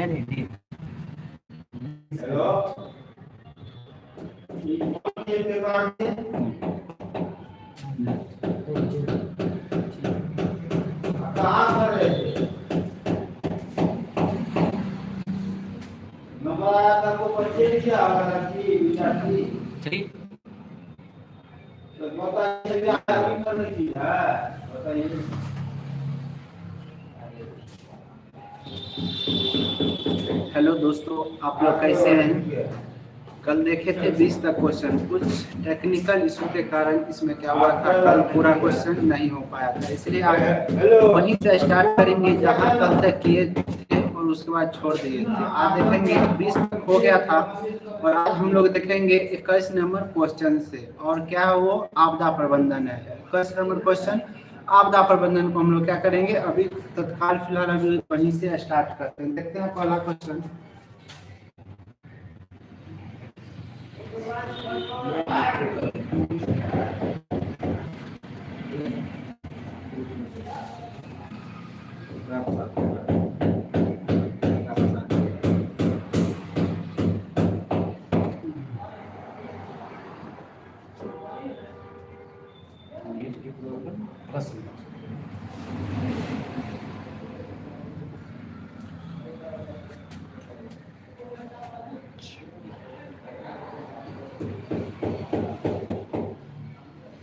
Hello कहाँ पर है? नंबर आया था को परिचय किया आवाज़ की विचारती ठीक तो बताइए आगे करने की है बताइए। हेलो दोस्तों, आप लोग कैसे हैं? कल देखे थे 20 तक क्वेश्चन, कुछ टेक्निकल इशू के कारण इसमें क्या हुआ था, कल पूरा क्वेश्चन नहीं हो पाया था, इसलिए आज वहीं से स्टार्ट करेंगे जहां कल तक किए थे और उसके बाद छोड़ दिए थे। आज देखेंगे 20 तक हो गया था और आज हम लोग देखेंगे 21 नंबर क्वेश्चन से, और क्या है वो आपदा प्रबंधन है। 21 नंबर क्वेश्चन आपदा प्रबंधन को हम लोग क्या करेंगे, अभी तत्काल फिलहाल अभी वहीं से स्टार्ट करते हैं। देखते हैं पहला क्वेश्चन।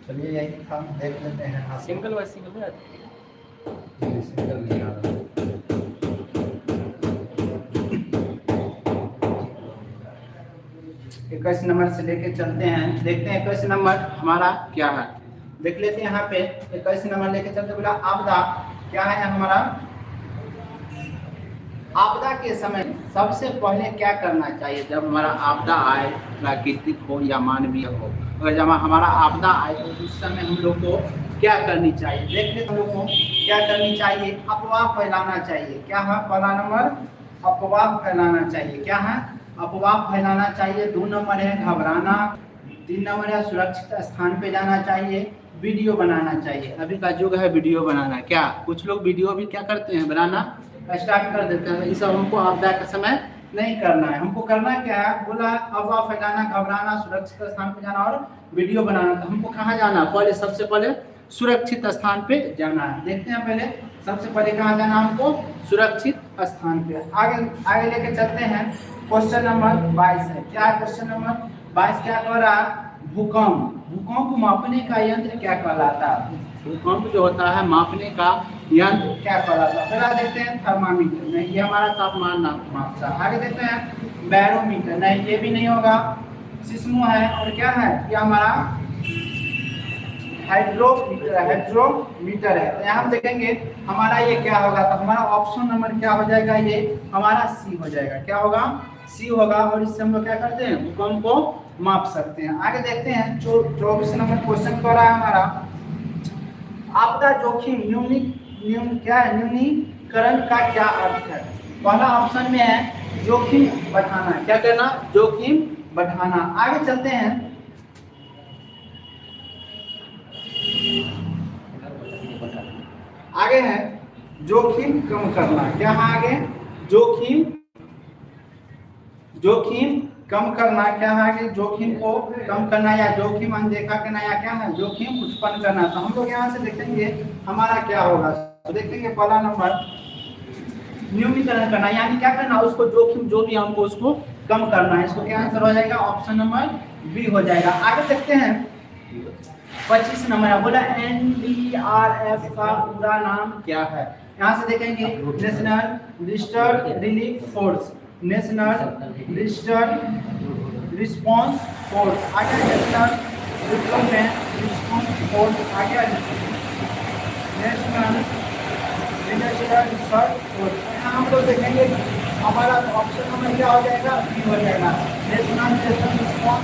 चलिए यही था, देख लेते हैं। हाँ, सिंगल बाय सिंगल में सिंगल नहीं आ रहा। 21 नंबर से लेके चलते हैं, देखते हैं 21 नंबर हमारा क्या है। देख लेते हैं यहाँ पे 21 नंबर लेके चलते, बोला आपदा क्या है हमारा। आपदा के समय सबसे पहले क्या करना चाहिए जब हमारा आपदा आए, प्राकृतिक हो या मानवीय हो। अगर जब हमारा आपदा आए तो उस समय हम लोग को क्या करनी चाहिए। देख लेते हम लोग को क्या करनी चाहिए। अफवाह फैलाना चाहिए। क्या है पहला नंबर, अफवाह फैलाना चाहिए। क्या है, अफवाह फैलाना चाहिए। 2 नंबर है घबराना। 3 नंबर है सुरक्षित स्थान पे जाना चाहिए। वीडियो बनाना चाहिए। अभी का युग है वीडियो बनाना। क्या कुछ लोग वीडियो भी क्या करते हैं, बनाना स्टार्ट कर देते हैं। ये सब हमको आपदा के समय नहीं करना है। हमको करना क्या है, बोला अफवाह फैलाना, घबराना, सुरक्षित स्थान पे जाना और वीडियो बनाना। तो हमको कहाँ जाना, पहले सबसे पहले सुरक्षित स्थान पे जाना है। देखते हैं पहले सबसे पहले कहाँ जाना हमको, सुरक्षित स्थान पे। आगे लेके चलते हैं। क्वेश्चन नंबर 22 है। क्या है क्वेश्चन नंबर 22? क्या कह रहा है, भूकंप। भूकंप मापने का यंत्र क्या कहलाता है। भूकंप जो होता है मापने का यंत्र क्या कहलाता है। पहला देखते हैं थर्मामीटर, नहीं ये हमारा तापमान मापता है। आगे देखते हैं बैरोमीटर, नहीं ये भी नहीं होगा। सिस्मो है। और क्या है, ये हमारा हाइड्रोमीटर है। हाइड्रोमीटर है। तो यहाँ हम देखेंगे हमारा ये क्या होगा, तो हमारा ऑप्शन नंबर क्या हो जाएगा, ये हमारा सी हो जाएगा। क्या होगा, सी होगा। और इससे हम लोग क्या करते हैं, भूकंप को माप सकते हैं। आगे देखते हैं 24 नंबर क्वेश्चन कर रहा है हमारा, आपदा जोखिम क्या है, न्यूनीकरण का क्या अर्थ है। पहला ऑप्शन में है जोखिम बढ़ाना। क्या करना, जोखिम बढ़ाना। आगे चलते हैं, आगे है जोखिम कम करना। क्या है आगे, जोखिम कम करना। क्या है आगे, जोखिम को कम करना या जोखिम अनदेखा करना या क्या है, जोखिम उत्पन्न करना। तो हम लोग यहाँ से देखेंगे हमारा क्या होगा। तो देखेंगे पहला नंबर न्यूनीकरण करना, यानी क्या करना, उसको जोखिम जो भी हमको उसको कम करना है। इसको क्या आंसर हो जाएगा, ऑप्शन नंबर बी हो जाएगा। आगे देखते हैं 25 नंबर, बोला NDRF का पूरा नाम क्या है। यहाँ से देखेंगे national disaster relief force, national disaster response force. आगे नेशनल रिस्पांस फोर्स। आगे नेशनल डिजास्टर रिसर्च फोर्स। यहाँ हम लोग देखेंगे हमारा ऑप्शन नंबर क्या हो जाएगा, बी हो जाएगा। नेशनल डिजास्टर रिस्पांस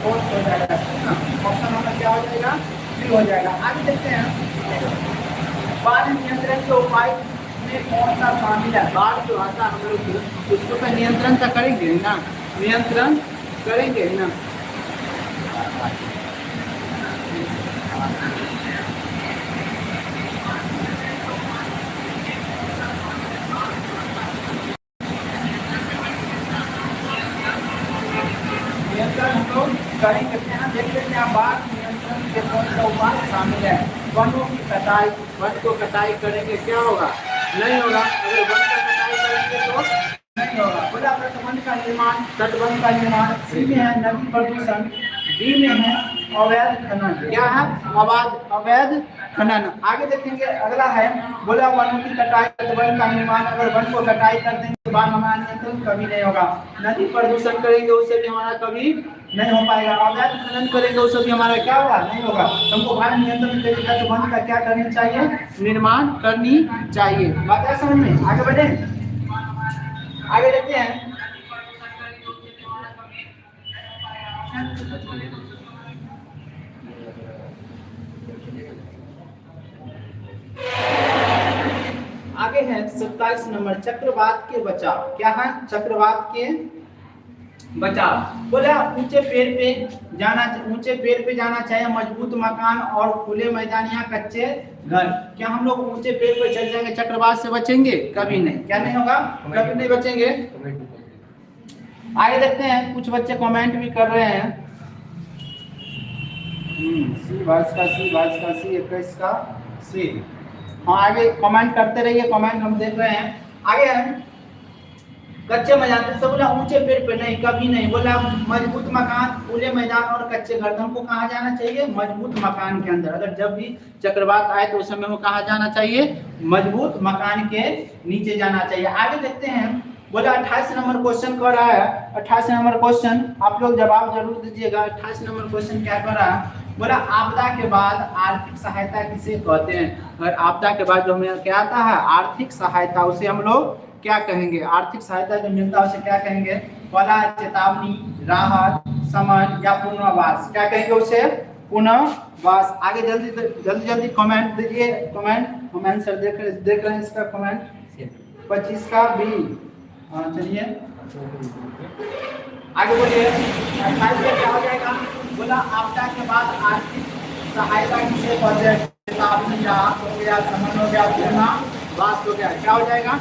फोर्स हो जाएगा। ऑप्शन नंबर क्या हो जाएगा, बी हो जाएगा। आगे देखते हैं बाढ़ नियंत्रण के उपाय में कौन सा शामिल है। बाढ़ जो आता है हम लोग उसको तो नियंत्रण तो करेंगे ना, नियंत्रण करेंगे ना। शामिल है। वनों की कटाई, वन को कटाई करेंगे क्या होगा? नहीं होगा। अगर वन का कटाई करेंगे तो नहीं होगा। बोला तटबंध का निर्माण, तटबंध का निर्माण। सी में है नदी प्रदूषण, डी में है अवैध खनन। क्या है? अवैध खनन। आगे देखेंगे अगला है, बोला वनों की कटाई, तटबंध का निर्माण। अगर वन को कटाई कर देंगे तो बाढ़ हमारा नियंत्रण कभी नहीं होगा। नदी प्रदूषण करेंगे उससे भी हमारा कभी नहीं हो पाएगा। अवैध खनन करेंगे उससे भी हमारा क्या होगा? नहीं होगा। हमको बाढ़ नियंत्रण के लिए तटबंध का क्या करनी चाहिए? निर्माण करनी चाहिए। बात है समझ में? आगे बढ़े, आगे देखते हैं। आगे है 27 नंबर, चक्रवात के बचाव। क्या है? चक्रवात के बचाव। बोला ऊंचे पेड़ पे जाना चाहिए, मजबूत मकान और खुले मैदान या कच्चे घर। क्या हम लोग ऊंचे पेड़ पे चल जाएंगे चक्रवात से बचेंगे? कभी नहीं। क्या नहीं होगा? कभी नहीं बचेंगे। आगे देखते हैं, कुछ बच्चे कमेंट भी कर रहे हैं। सी 21 का सी। हाँ आगे कमेंट करते रहिए, कमेंट हम देख रहे हैं। आगे है कच्चे मैदान से, बोला ऊंचे पेड़ पे नहीं, कभी नहीं। बोला मजबूत मकान, खुले मैदान और कच्चे घर। हमको कहाँ जाना चाहिए? मजबूत मकान के अंदर। अगर जब भी चक्रवात आए तो उस समय में कहाँ जाना चाहिए? मजबूत मकान के नीचे जाना चाहिए। आगे देखते हैं, बोला 28 नंबर क्वेश्चन कर रहा है। 28 नंबर क्वेश्चन आप लोग जवाब जरूर दीजिएगा। 28 नंबर क्वेश्चन क्या कर रहा है? बोला आपदा के बाद आर्थिक सहायता किसे कहते हैं? अगर आपदा के बाद जो हमें क्या आता है? आर्थिक सहायता, उसे हम लोग क्या कहेंगे? आर्थिक सहायता जो मिलता है उसे क्या कहेंगे? बोला चेतावनी, राहत, समन या पुनर्वास। क्या कहेंगे उसे? पुनर्वास। आगे जल्दी कमेंट दीजिए। कमेंट हम आंसर देख रहे हैं इसका कमेंट 25 का बी। हाँ चलिए आगे बोलिए। 28 में क्या हो जाएगा? बोला आपदा के बाद आर्थिक सहायता किसे कहते हैं? चेतावनी, राहत हो गया, समन हो गया, पुनर्वास हो गया। क्या हो जाएगा?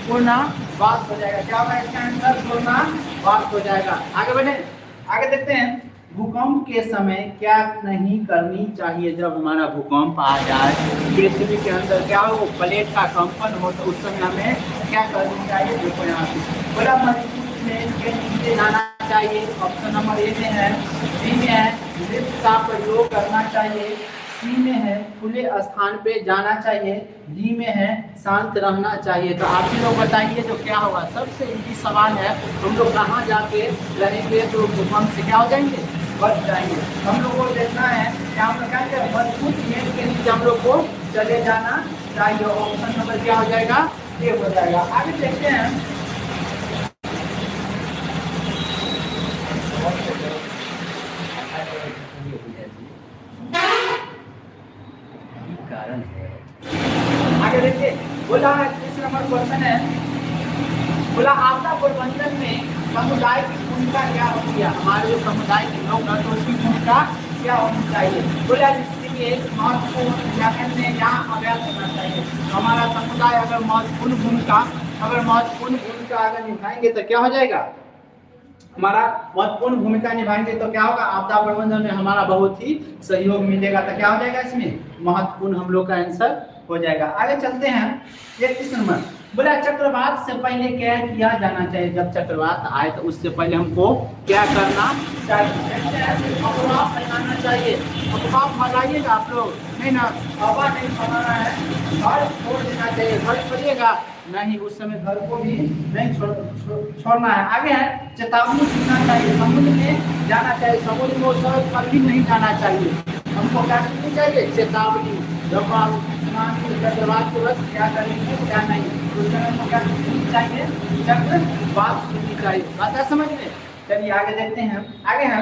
पुनर्वास हो जाएगा। क्या होगा इसका आंसर? पुनर्वास हो जाएगा। आगे बढ़े, आगे देखते हैं, भूकंप के समय क्या नहीं करनी चाहिए? जब हमारा भूकंप आ जाए, पृथ्वी के अंदर क्या हो, प्लेट का कंपन हो, तो उस समय हमें क्या करनी चाहिए? देखो यहाँ पे बोला मजबूत प्लेन के नीचे जाना चाहिए। ऑप्शन नंबर ए में है, बी में है लिफ्ट का प्रयोग करना चाहिए, सी में है खुले स्थान पे जाना चाहिए, डी में है शांत रहना चाहिए। तो आप ही लोग बताइए जो क्या होगा? सबसे इजी सवाल है। हम लोग कहाँ जाके रहेंगे तो भूकंप से क्या हो जाएंगे? बच जाएंगे। हम लोग को देखना है कि हम लोग क्या मजबूत प्लेन के नीचे हम लोग को चले जाना चाहिए। ऑप्शन नंबर क्या हो जाएगा? ए हो जाएगा। आगे देखते हैं, कारण है। आगे देखिए, बोला 30 नंबर क्वेश्चन है, बोला आपदा प्रबंधन में समुदाय की भूमिका क्या होती है? हमारे जो समुदाय के लोग हैं तो उसकी भूमिका क्या होनी चाहिए? बोला इसलिए महत्वपूर्ण यहाँ अभ्यास करना चाहिए। हमारा समुदाय अगर महत्वपूर्ण भूमिका अगर निभाएंगे तो क्या हो जाएगा? हमारा महत्वपूर्ण भूमिका निभाएंगे तो क्या होगा? आपदा प्रबंधन में हमारा बहुत ही सहयोग मिलेगा। तो क्या हो जाएगा? इसमें महत्वपूर्ण हम लोग का आंसर हो जाएगा। आगे चलते हैं, 31 नंबर, बोला चक्रवात से पहले क्या किया जाना चाहिए? जब चक्रवात आए तो उससे पहले हमको क्या करना चाहिए? अफवाह फैलाना चाहिए। अफवाह फैलाइएगा आप लोग, नहीं ना, हवा नहीं फैलाना है, घर छोड़ देना चाहिए। घर छोड़िएगा नहीं, उस समय घर को भी नहीं छोड़ना है। आगे है चेतावनी सुनना चाहिए, समुद्र में जाना चाहिए, समुद्र में उस समय कभी नहीं जाना चाहिए। हमको क्या करनी चाहिए? चेतावनी। जब आप चक्रवात के वक्त क्या करेंगे क्या नहीं, उस समय हमको क्या सुननी चाहिए? चक्रवात सुननी चाहिए। बात है समझ में? चलिए आगे देखते हैं। आगे है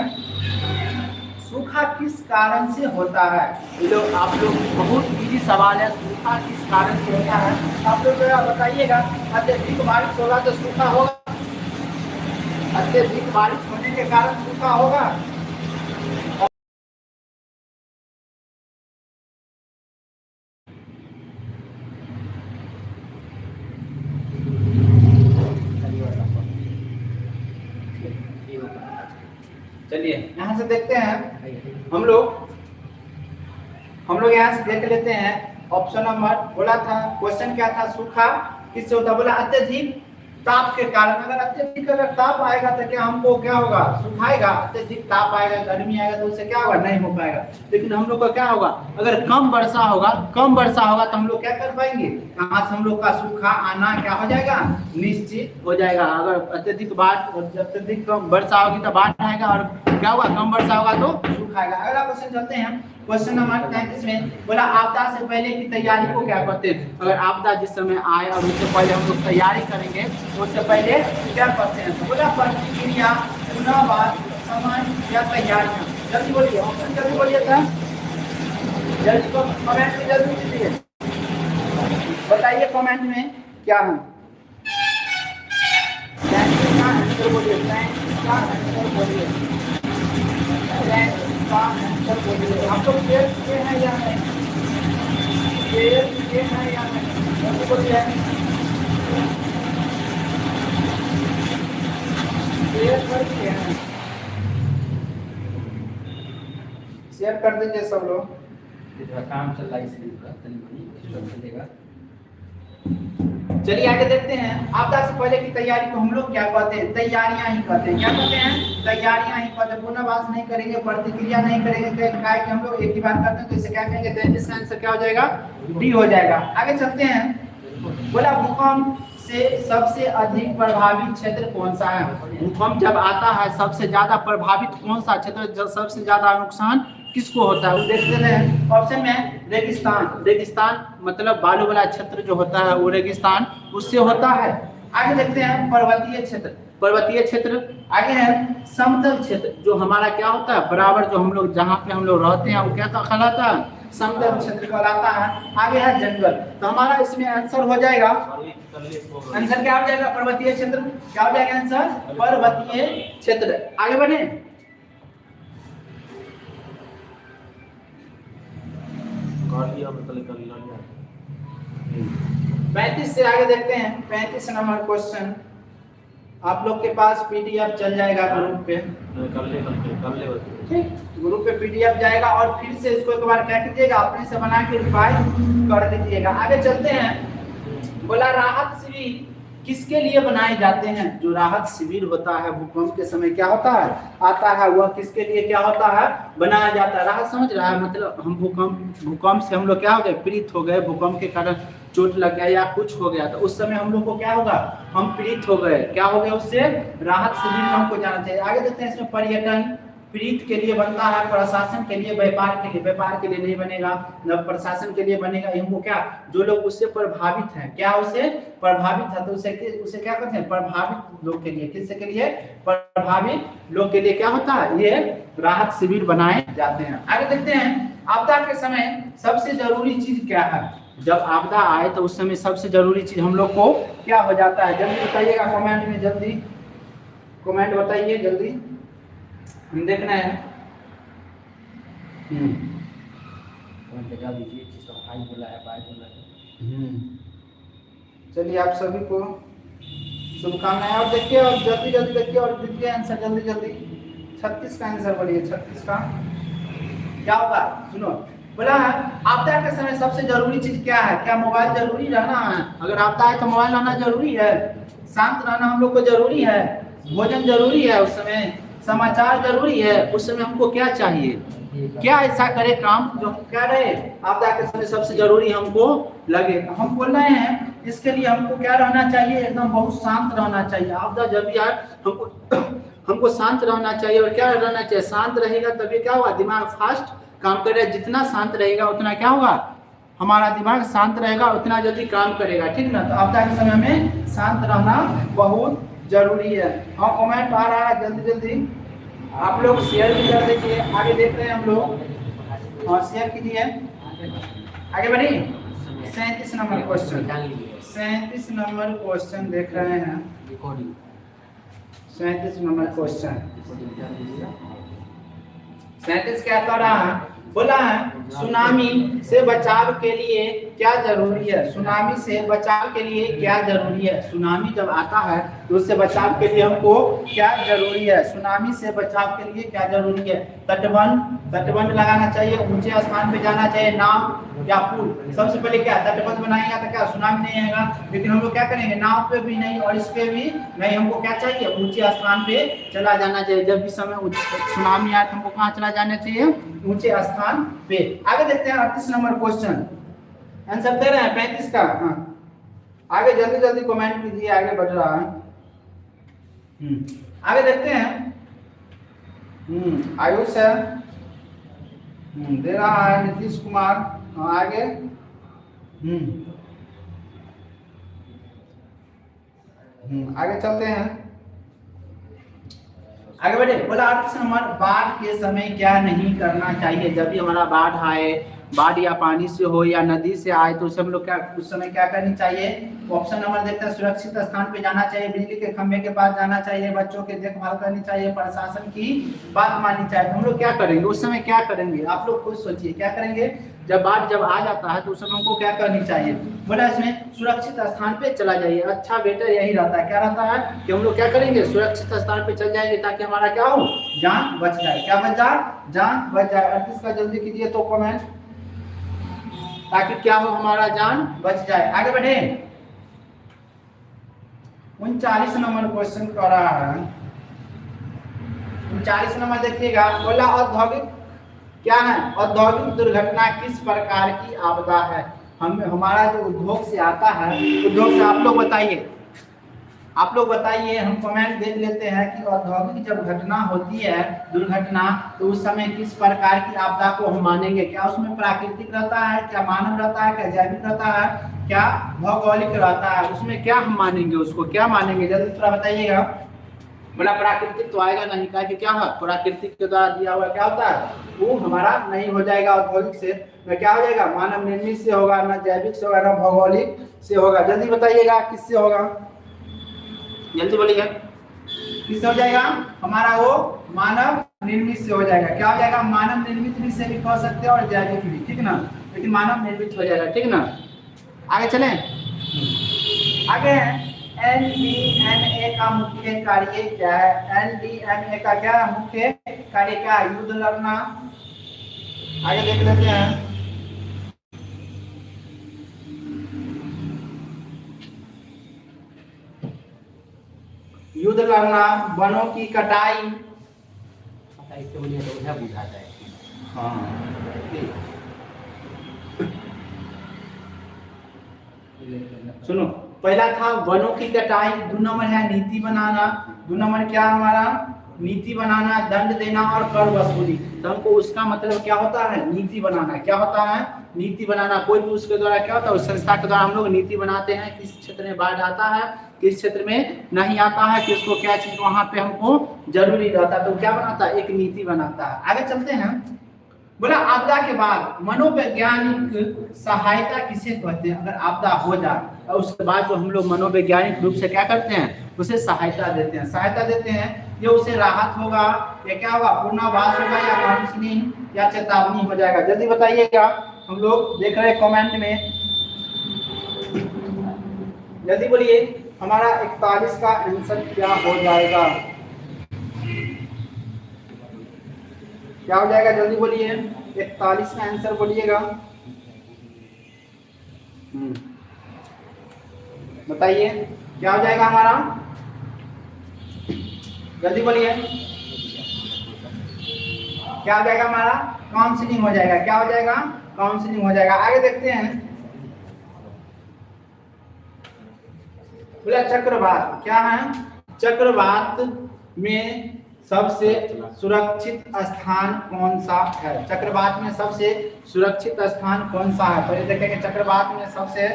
सूखा किस कारण से होता है? ये लोग आप लोग बहुत इजी सवाल है। सूखा किस कारण से होता है? आप लोग बताइएगा। अत्यधिक बारिश होगा तो सूखा होगा? अत्यधिक बारिश होने के कारण सूखा होगा? चलिए यहाँ से देखते हैं हम लोग, हम लोग यहाँ से देख लेते हैं ऑप्शन नंबर बोला था, क्वेश्चन क्या था, सूखा किससे होता है, बोला अत्यधिक ताप के कारण। अगर अत्यधिक अगर ताप आएगा तो क्या हमको क्या होगा, सुखाएगा। अत्यधिक ताप आएगा, गर्मी आएगा तो उससे क्या होगा, नहीं हो पाएगा। लेकिन हम लोग का क्या होगा, अगर कम वर्षा होगा तो हम लोग क्या कर पाएंगे, यहाँ से हम लोग का सूखा आना क्या हो जाएगा, निश्चित हो जाएगा। अगर अत्यधिक कम वर्षा होगी तो बाढ़ आएगा, और क्या होगा, कम वर्षा होगा तो सूखा आएगा। अगला क्वेश्चन चलते हैं, क्वेश्चन नंबर 33 में बोला आपदा से पहले की तैयारी को क्या कहते हैं। अगर आपदा जिस समय आए और उससे पहले हम लोग तैयारी करेंगे तो उससे पहले क्या करते हैं, तो बोला प्रतिक्रिया, पुनर्वास, समय या तैयारियां। जल्दी बोलिए, ऑप्शन जल्दी बोलिए था, जल्दी कमेंट में जल्दी कीजिए, बताइए कमेंट में क्या है। आंसर बोलिए, आंसर बोलिए, आंसर बोलिए। आप लोग शेयर किए हैं या नहीं, शेयर किए हैं या नहीं, जल्दी बोलिए, शेयर कर दिए हैं, शेयर कर दीजिए सब लोग। काम चल रहा है इसलिए चलेगा। चलिए आगे देखते हैं, आपदा से पहले की तैयारी को हम लोग क्या कहते हैं, तैयारियां ही कहते हैं। क्या कहते हैं, तैयारियां ही कहते हैं। पुनर्वास नहीं करेंगे, प्रतिक्रिया नहीं करेंगे, क्या कि हम लोग एक ही बात करते हैं, तो इसे क्या कहेंगे, तो इसका आंसर क्या हो जाएगा, डी हो जाएगा। आगे चलते हैं, बोला भूकंप से सबसे अधिक प्रभावित क्षेत्र कौन सा है। भूकंप जब आता है सबसे ज्यादा प्रभावित कौन सा क्षेत्र, जब सबसे ज्यादा नुकसान किसको होता है, वो देखते हैं। ऑप्शन में रेगिस्तान, रेगिस्तान मतलब बालू वाला क्षेत्र जो होता है वो रेगिस्तान उससे होता है। आगे देखते हैं पर्वतीय क्षेत्र, पर्वतीय क्षेत्र। आगे है समतल क्षेत्र, जो हमारा क्या होता है, बराबर जो हम लोग जहाँ पे हम लोग रहते हैं वो क्या कहलाता है, समतल क्षेत्र कहलाता है। आगे है जंगल, तो हमारा इसमें आंसर हो जाएगा, आंसर क्या हो जाएगा, पर्वतीय क्षेत्र। क्या हो जाएगा आंसर, पर्वतीय क्षेत्र। आगे बढ़े, कर लिया मतलब कर लिया। 35 से आगे देखते हैं, 35 नंबर क्वेश्चन। आप लोग के पास पीडीएफ चल जाएगा ग्रुप पे, कर ले ठीक, ग्रुप पे पीडीएफ जाएगा और फिर से इसको एक बार क्या कीजिएगा, अपने से बना के रिवाइज कर दीजिएगा। आगे चलते हैं, बोला राहत शिविर किसके लिए बनाए जाते हैं। जो राहत शिविर होता है भूकंप के समय क्या होता है, आता है, वह किसके लिए क्या होता है, बनाया जाता है। राहत समझ रहा है, मतलब हम भूकंप से हम लोग क्या हो गए, पीड़ित हो गए, भूकंप के कारण चोट लग गया या कुछ हो गया, तो उस समय हम लोग को क्या होगा, हम पीड़ित हो गए, क्या हो गए, उससे राहत शिविर में हमको जाना चाहिए। आगे देखते हैं, इसमें पर्यटन पीड़ित के लिए बनता है, प्रशासन के लिए, व्यापार के लिए नहीं बनेगा, न प्रशासन के लिए बनेगा। हमको क्या, जो लोग उससे प्रभावित हैं, क्या उससे प्रभावित है, तो उसे क्या कहते हैं, प्रभावित लोग के लिए, किससे के लिए, प्रभावित लोग के लिए क्या होता है, ये राहत शिविर बनाए जाते हैं। आगे देखते हैं, आपदा के समय सबसे जरूरी चीज क्या है। जब आपदा आए तो उस समय सबसे जरूरी चीज हम लोग को क्या हो जाता है, जल्दी बताइएगा कमेंट में, जल्दी कमेंट बताइए, जल्दी हम देखना है। चलिए आप सभी को शुभकामनाएं, और देखिए और जल्दी जल्दी देखिए और दीजिए आंसर जल्दी जल्दी। 36 का आंसर बोलिए, 36 का क्या होगा, सुनो। बोला आपदा के समय सबसे जरूरी चीज क्या है, क्या मोबाइल जरूरी रहना है। अगर आपदा है तो मोबाइल रहना जरूरी है, शांत रहना हम लोग को जरूरी है, भोजन जरूरी है, उस समय समाचार जरूरी है। उस समय हमको क्या चाहिए, क्या ऐसा करे काम जो हम क्या रहे, आपदा के समय सबसे जरूरी हमको लगे। हम बोल रहे हैं इसके लिए हमको क्या रहना चाहिए, एकदम बहुत शांत रहना चाहिए। आपदा जब भी आए हमको शांत रहना चाहिए, और क्या रहना चाहिए, शांत रहेगा तभी क्या होगा, दिमाग फास्ट काम करेगा। जितना शांत रहेगा उतना क्या होगा, हमारा दिमाग शांत रहेगा, उतना जल्दी काम करेगा, ठीक ना। तो आपदा के समय में शांत रहना बहुत जरूरी है। हाँ कमेंट आ रहा है, जल्दी जल्दी आप लोग शेयर भी कर दीजिए। आगे देख रहे हैं हम लोग, हाँ शेयर कीजिए, आगे बढ़िए। 37 नंबर क्वेश्चन, 37 नंबर क्वेश्चन देख रहे हैं, 37 नंबर क्वेश्चन। 37 क्या कह रहा है, बोला है सुनामी से बचाव के लिए क्या जरूरी है, सुनामी से बचाव के लिए क्या जरूरी है, सुनामी जब आता है तो उससे बचाव के लिए हमको क्या जरूरी है, सुनामी से बचाव के लिए क्या जरूरी है, तटबंध लगाना चाहिए, ऊंचे स्थान पे जाना चाहिए, नाव या पुल। सबसे पहले क्या तटबंध बनाएगा तो क्या सुनामी नहीं आएगा, लेकिन हम लोग क्या करेंगे नाव पे भी नहीं और इस पे भी नहीं, हमको क्या चाहिए ऊंचे स्थान पे चला जाना चाहिए। जब भी समय सुनामी आए तो हमको कहाँ चला जाना चाहिए, ऊंचे स्थान पे। आगे देखते हैं 38 नंबर क्वेश्चन, आंसर दे रहे हैं 35 का। हाँ आगे जल्दी जल्दी कमेंट कीजिए, आगे बढ़ रहा है। आगे देखते हैं। आयुष है, दे रहा है नीतीश कुमार। आगे आगे चलते हैं, आगे बढ़े। बोला 38 नंबर, बाढ़ के समय क्या नहीं करना चाहिए, जब भी हमारा बाढ़ आए, बाढ़ या पानी से हो या नदी से आए तो उस हम लोग क्या उस समय क्या करनी चाहिए। ऑप्शन नंबर देखते हैं, सुरक्षित स्थान पे जाना चाहिए, बिजली के खंभे के पास जाना चाहिए, बच्चों की देखभाल करनी चाहिए, प्रशासन की बात माननी चाहिए। हम लोग क्या करेंगे उस समय, क्या करेंगे आप लोग खुद सोचिए, क्या करेंगे जब बाढ़ जब आ जाता है तो उस समय हमको क्या करनी चाहिए। बोला इसमें सुरक्षित स्थान पे चला जाइए, अच्छा बेटर यही रहता है। क्या रहता है कि हम लोग क्या करेंगे सुरक्षित स्थान पे चल जाएंगे ताकि हमारा क्या हो, जान बच जाए। क्या बच जाए, जान बच जाए। 38 का जल्दी कीजिए तो कमेंट, ताकि क्या हो हमारा जान बच जाए। आगे बढ़े, 39 नंबर क्वेश्चन कर रहा है। 39 नंबर देखिएगा। बोला औद्योगिक क्या है, औद्योगिक दुर्घटना किस प्रकार की आपदा है। हम हमारा जो उद्योग से आता है, उद्योग से आप लोग बताइए, आप लोग बताइए, हम कमेंट देख लेते हैं कि औद्योगिक जब घटना होती है दुर्घटना तो उस समय किस प्रकार की आपदा को हम मानेंगे। क्या उसमें प्राकृतिक रहता है, क्या मानव रहता है, क्या जैविक रहता है, क्या भौगोलिक रहता है, उसमें क्या हम मानेंगे, उसको क्या मानेंगे जल्दी थोड़ा बताइएगा। बोला प्राकृतिक तो आएगा नहीं, क्या कि क्या है प्राकृतिक के द्वारा दिया हुआ क्या होता है वो हमारा नहीं हो जाएगा। औद्योगिक से क्या हो जाएगा, मानव निर्मित से होगा, ना जैविक से होगा, ना भौगोलिक से होगा। जल्दी बताइएगा किससे होगा, जल्दी बोलिएगा किससे हो जाएगा, हमारा वो मानव निर्मित से हो जाएगा। क्या हो जाएगा, मानव निर्मित भी से भी कह सकते हैं और जैविक भी, ठीक ना, लेकिन मानव निर्मित हो जाएगा, ठीक ना। आगे चलें, आगे एनडीएमए का मुख्य कार्य क्या है, एनडीएमए का क्या मुख्य कार्य क्या है, युद्ध लड़ना। आगे देख लेते हैं। युद्ध लड़ना, वनों की कटाई, इससे बोलिए तो उधर बुझा जाए। हाँ सुनो, पहला था वनों की कटाई, 2 नंबर है नीति बनाना, 2 नंबर क्या हमारा नीति बनाना, दंड देना और कर वसूली। तो हमको उसका मतलब क्या होता है, नीति बनाना। क्या होता है, नीति बनाना। कोई भी उसके द्वारा क्या होता है, उस संस्था के द्वारा हम लोग नीति बनाते हैं, किस क्षेत्र में बाढ़ आता है, किस क्षेत्र में नहीं आता है, किसको क्या चीज वहां पे हमको जरूरी रहता है, तो क्या बनाता है, एक नीति बनाता है। आगे चलते हैं। बोला आपदा के बाद मनोवैज्ञानिक सहायता किसे कहते हैं। अगर आपदा हो जाए और उसके बाद जो हम लोग मनोवैज्ञानिक रूप से क्या करते हैं, उसे सहायता देते हैं। सहायता देते हैं, ये उसे राहत होगा या क्या होगा, पूर्णाभास होगा या काउंसलिंग या चेतावनी हो जाएगा। जल्दी बताइएगा, हम लोग देख रहे हैं कमेंट में, जल्दी बोलिए हमारा 41 का आंसर क्या हो जाएगा, क्या हो जाएगा, जल्दी बोलिए 41 का आंसर बोलिएगा। बताइए क्या हो जाएगा हमारा, जल्दी बोलिए क्या हो जाएगा हमारा, काउंसलिंग हो जाएगा। क्या हो जाएगा, काउंसलिंग हो जाएगा। आगे देखते हैं। बोला चक्रवात क्या है, चक्रवात में सबसे सुरक्षित स्थान कौन सा है, चक्रवात में सबसे सुरक्षित स्थान कौन सा है। पहले देखेंगे चक्रवात में सबसे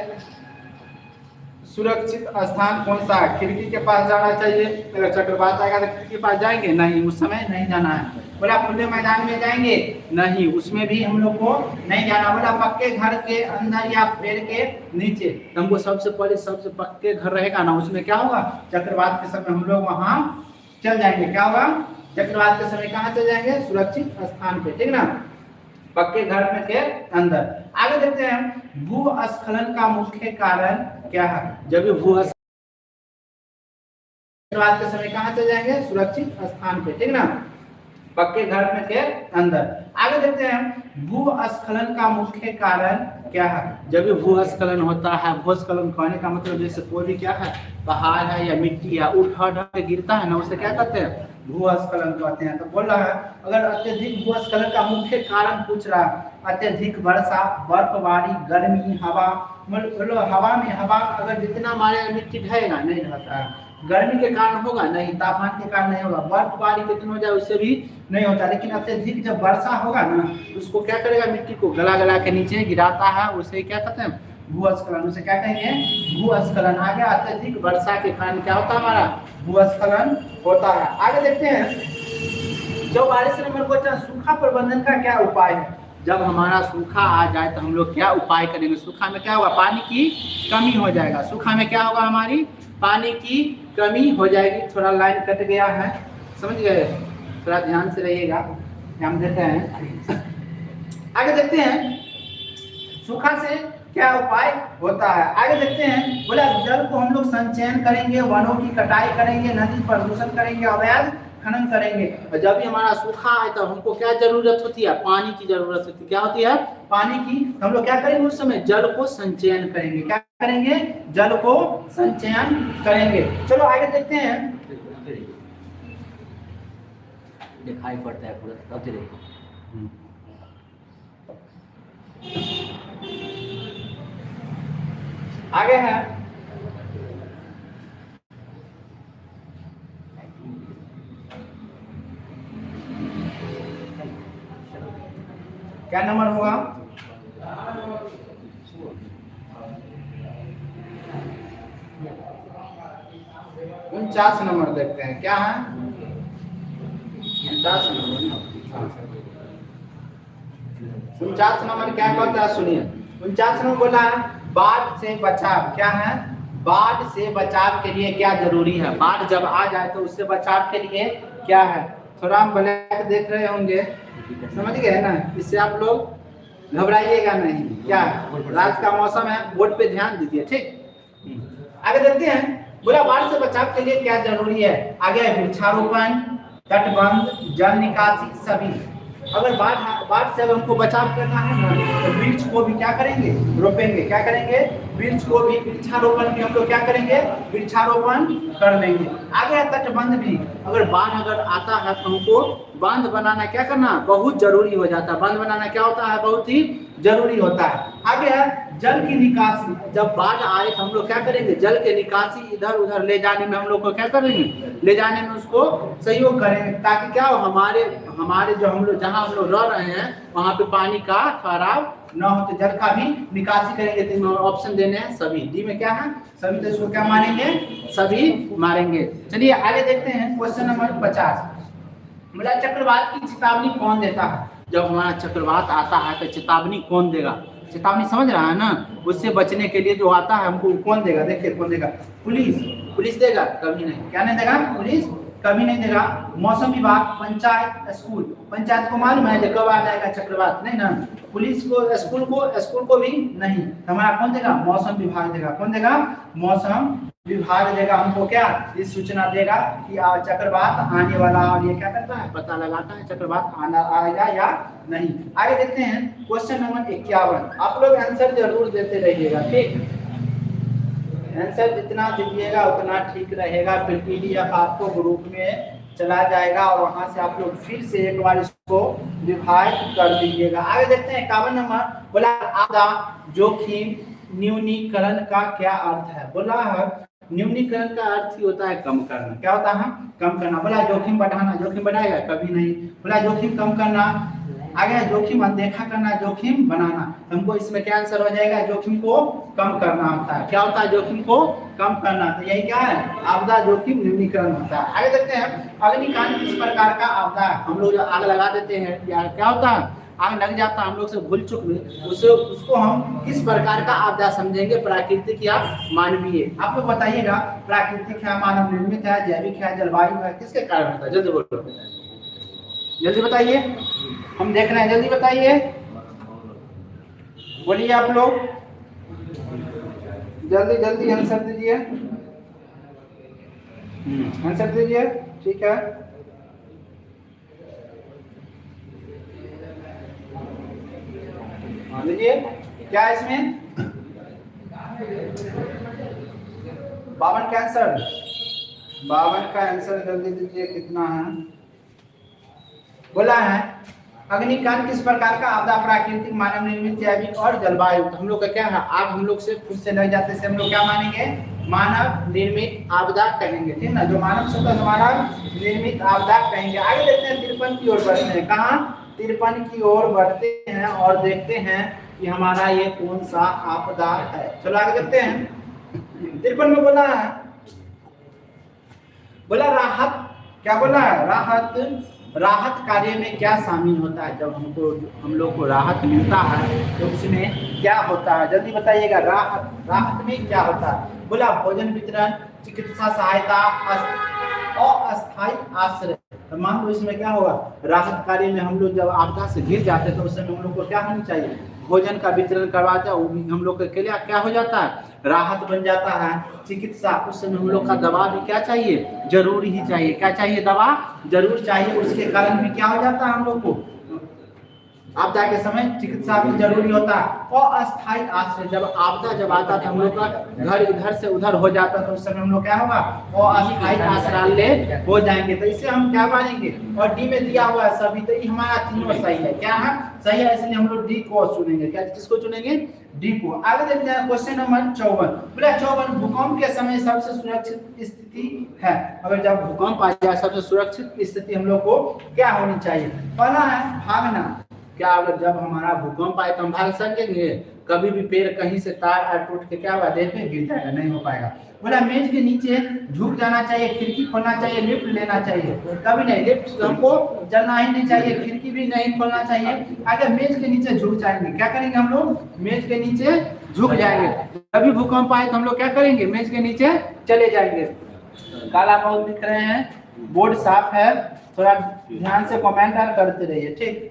सुरक्षित स्थान कौन सा है। खिड़की के पास जाना चाहिए, अगर चक्रवात आएगा तो खिड़की के पास जाएंगे नहीं, उस समय नहीं जाना है। बोला खुले मैदान में जाएंगे नहीं, उसमें भी हम लोग को नहीं जाना। बोला पक्के घर के अंदर या पेड़ के नीचे, तो हमको सबसे पहले सबसे पक्के घर रहेगा ना, उसमें क्या होगा, चक्रवात के समय हम लोग वहां चल जाएंगे। क्या होगा, चक्रवात के समय कहाँ चल जाएंगे, सुरक्षित स्थान पे, ठीक ना। पक्के घर में के अंदर। आगे देखते हैं भूस्खलन का मुख्य कारण क्या है। जब भी भूस्खलन रात के समय कहाँ चले जाएंगे, सुरक्षित स्थान पे, ठीक ना, पक्के घर में के अंदर। आगे देखते हैं भूस्खलन का मुख्य कारण क्या है। जब भी भूस्खलन होता है, भूस्खलन कहने का मतलब जैसे कोई भी क्या है, पहाड़ है या मिट्टी है उठ के गिरता है ना, उसे क्या कहते हैं, भूस्खलन कहते हैं। तो बोल रहा है अगर अत्यधिक भूस्खलन का मुख्य कारण पूछ रहा है, अत्यधिक वर्षा, बर्फबारी, गर्मी, हवा, मतलब हवा में हवा अगर जितना मारे मिट्टी ढहेगा नहीं रहता है, गर्मी के कारण होगा नहीं, तापमान के कारण नहीं होगा, बर्फबारी कितना हो जाए उससे भी नहीं होता। लेकिन अत्यधिक जब वर्षा होगा ना, उसको क्या करेगा, मिट्टी को गला गला के नीचे गिराता है, उसे क्या कहते हैं, भूस्खलन। उसे क्या कहेंगे, भूस्खलन। आगे अत्यधिक वर्षा के कारण क्या होता है, हमारा भूस्खलन होता है। आगे देखते हैं 44 नंबर क्वेश्चन, सूखा प्रबंधन का क्या उपाय है। जब हमारा सूखा आ जाए तो हम लोग क्या उपाय करेंगे। सूखा में क्या होगा, पानी की कमी हो जाएगा। सूखा में क्या होगा, हमारी पानी की कमी हो जाएगी। थोड़ा लाइन कट गया है, समझ गए, थोड़ा ध्यान से रहिएगा, ध्यान देते हैं। आगे देखते हैं सूखा से क्या उपाय होता है। आगे देखते हैं, बोला जल को हम लोग संचयन करेंगे, वनों की कटाई करेंगे, नदी प्रदूषण करेंगे, अवैध खनन करेंगे। और जब भी हमारा सूखा आए तो हमको क्या जरूरत होती है, पानी की जरूरत होती है। क्या होती है, पानी की। हम लोग क्या करेंगे उस समय, जल को संचयन करेंगे। क्या करेंगे, जल को संचयन करेंगे। चलो आगे देखते हैं, दिखाई पड़ता है पूरा, तब चले। आगे है क्या नंबर होगा, 49 नंबर देखते हैं। क्या है 49 नंबर क्या कहता है, सुनिए। 49 नंबर बोला है बाढ़ से बचाव। क्या है, बाढ़ से बचाव के लिए क्या जरूरी है। बाढ़ जब आ जाए तो उससे बचाव के लिए क्या है। थोड़ा हम ब्लैक देख रहे होंगे, समझ गए ना, इससे आप लोग घबराइएगा नहीं। क्या रात का मौसम है, बोर्ड पे ध्यान दीजिए, ठीक। आगे देखते हैं, बोला बाढ़ से बचाव के लिए क्या जरूरी है। आगे वृक्षारोपण, तटबंध, जल निकासी, सभी। अगर बाढ़ से अगर हमको बचाव करना है ना, तो वृक्ष को भी क्या करेंगे, रोपेंगे। क्या करेंगे, वृक्ष को भी, वृक्षारोपण भी हम लोग क्या करेंगे, वृक्षारोपण कर लेंगे। आगे है तटबंध भी। अगर बाढ़ अगर आता है तो हमको बांध बनाना क्या करना बहुत जरूरी हो जाता है। बांध बनाना क्या होता है, बहुत ही जरूरी होता है। आगे है जल की निकासी। जब बाढ़ आए तो हम लोग क्या करेंगे, जल के निकासी इधर उधर ले जाने में हम लोग को क्या करेंगे, ले जाने में उसको सहयोग करेंगे, ताकि क्या हो, हमारे जो हम लोग जहाँ हम लोग रह रहे हैं वहाँ पे पानी का ठहराव न हो, तो जल का भी निकासी करेंगे। तो ऑप्शन देने हैं सभी, डी में क्या है, सभी। तो इसको क्या मारेंगे, सभी मारेंगे। चलिए आगे देखते हैं क्वेश्चन नंबर 50। बोला चक्रवात की चेतावनी कौन देता है। जब हमारा चक्रवात आता है तो चेतावनी कौन देगा। चेतावनी समझ रहा है ना, उससे बचने के लिए जो आता है हमको कौन देगा, देखिए कौन देगा, पुलिस देगा, कभी नहीं। क्या नहीं देगा, पुलिस कभी नहीं देगा। मौसम विभाग, पंचायत, स्कूल। पंचायत को मालूम है कब आ जाएगा चक्रवात, नहीं ना। पुलिस को, स्कूल को भी नहीं। हमारा कौन देगा, मौसम विभाग देगा। कौन देगा, मौसम विभाग देगा। हमको क्या इस सूचना देगा कि चक्रवात आने वाला, और ये क्या करता है, पता लगाता है चक्रवात आना आएगा या नहीं। आगे देखते हैं क्वेश्चन नंबर 51। आप लोग आंसर जरूर देते रहिएगा, ठीक। आंसर जितना दीजिएगा उतना ठीक रहेगा। फिर PDF आपको ग्रुप में चला जाएगा और वहां से आप लोग फिर से एक बार इसको विभाग कर दीजिएगा। आगे देखते हैं 51 नंबर। बोला आपदा जोखिम न्यूनीकरण का क्या अर्थ है। बोला है न्यूनीकरण का अर्थ ही होता है कम करना। क्या होता है, कम करना। बोला जोखिम बढ़ाना, जोखिम बढ़ाएगा कभी नहीं। बोला जोखिम कम करना, आगे जोखिम अनदेखा करना, जोखिम बनाना। हमको इसमें क्या आंसर हो जाएगा, जोखिम को कम करना होता है। क्या होता है, जोखिम को कम करना। तो यही क्या है, आपदा जोखिम न्यूनीकरण होता है। आगे देखते हैं अग्निकांड किस प्रकार का आपदा है। हम लोग जो आग लगा देते हैं या क्या होता है, आग लग जाता है, हम लोग से भूल चुक में, उसको हम किस प्रकार का आपदा समझेंगे, प्राकृतिक या मानवीय। आप लोग बताइएगा, प्राकृतिक है, मानव निर्मित है, जैविक है, जलवायु है, किसके कारण होता है। जल्दी बोलो, जल्दी बताइए, हम देख रहे हैं, जल्दी बताइए। बोलिए आप लोग, जल्दी जल्दी आंसर दीजिए। आंसर दीजिए, ठीक है। दीजिए, क्या है इसमें? 52 का आंसर, 52 का आंसर जल्दी दीजिए, कितना है? बोला है अग्निकांड किस प्रकार का आपदा, प्राकृतिक, मानव निर्मित, जैविक और जलवायु। हम लोग का क्या है, आप हम लोग से खुद से लग जाते से हम लोग क्या मानेंगे, मानव निर्मित आपदा कहेंगे, ठीक ना, जो मानव सत्ता से मानव निर्मित आपदा कहेंगे। आगे देखते हैं 53 की ओर बढ़ते हैं। कहाँ? 53 की ओर बढ़ते हैं और देखते हैं कि हमारा ये कौन सा आपदा है। चलो आगे देखते हैं। 53 में बोला है, बोला राहत, क्या बोला है? राहत। राहत कार्य में क्या शामिल होता है? जब हम लोग को राहत मिलता है तो उसमें क्या होता है, जल्दी बताइएगा। राहत में क्या होता है? बोला भोजन वितरण, चिकित्सा सहायता, अस्थायी आश्रय। तो मान लो इसमें क्या होगा, राहत कार्य में हम लोग जब आपदा से घिर जाते हैं तो उस समय हम लोग को क्या होनी चाहिए, भोजन का वितरण करवाते हैं, वो भी हम लोग के लिए क्या हो जाता है, राहत बन जाता है। चिकित्सा, उस समय हम लोग का दवा भी क्या चाहिए, जरूर ही चाहिए। क्या चाहिए? दवा जरूर चाहिए। उसके कारण भी क्या हो जाता है, हम लोग को आपदा के समय चिकित्सा भी जरूरी होता है। और अस्थायी आश्रय, जब आपदा जब आता था हम लोग का घर इधर से उधर हो जाता तो उस समय हम लोग क्या होगा, और अस्थायी आश्रय हो जाएंगे। तो इसे हम क्या मानेंगे, और डी में दिया हुआ है सभी, तो ये हमारा तीनों सही है। क्या है? सही है, इसलिए हम लोग डी को चुनेंगे। क्या, किसको चुनेंगे? डी को। आगे देखते हैं क्वेश्चन नंबर 54। बोला 54 भूकंप के समय सबसे सुरक्षित स्थिति है। अगर जब भूकंप आ जाए सबसे सुरक्षित स्थिति हम लोग को क्या होनी चाहिए? पहला है भागना। क्या अगर जब हमारा भूकंप आए तो हम भाग सकेंगे? कभी भी पेड़ कहीं से तार टूट के क्या हुआ, देह पे गिर जाएगा, नहीं हो पाएगा। बोला मेज के नीचे झुक जाना चाहिए, खिड़की खोलना चाहिए, लिफ्ट लेना चाहिए, कभी नहीं, लिफ्ट हमको जाना ही नहीं चाहिए, खिड़की भी नहीं खोलना चाहिए। अगर मेज के नीचे झुक जाएंगे, क्या करेंगे हम लोग, मेज के नीचे झुक जाएंगे। कभी भूकंप आए तो हम लोग क्या करेंगे, मेज के नीचे चले जाएंगे। काला बाल दिख रहे हैं, बोर्ड साफ है, थोड़ा ध्यान से कमेंट करते रहिए, ठीक।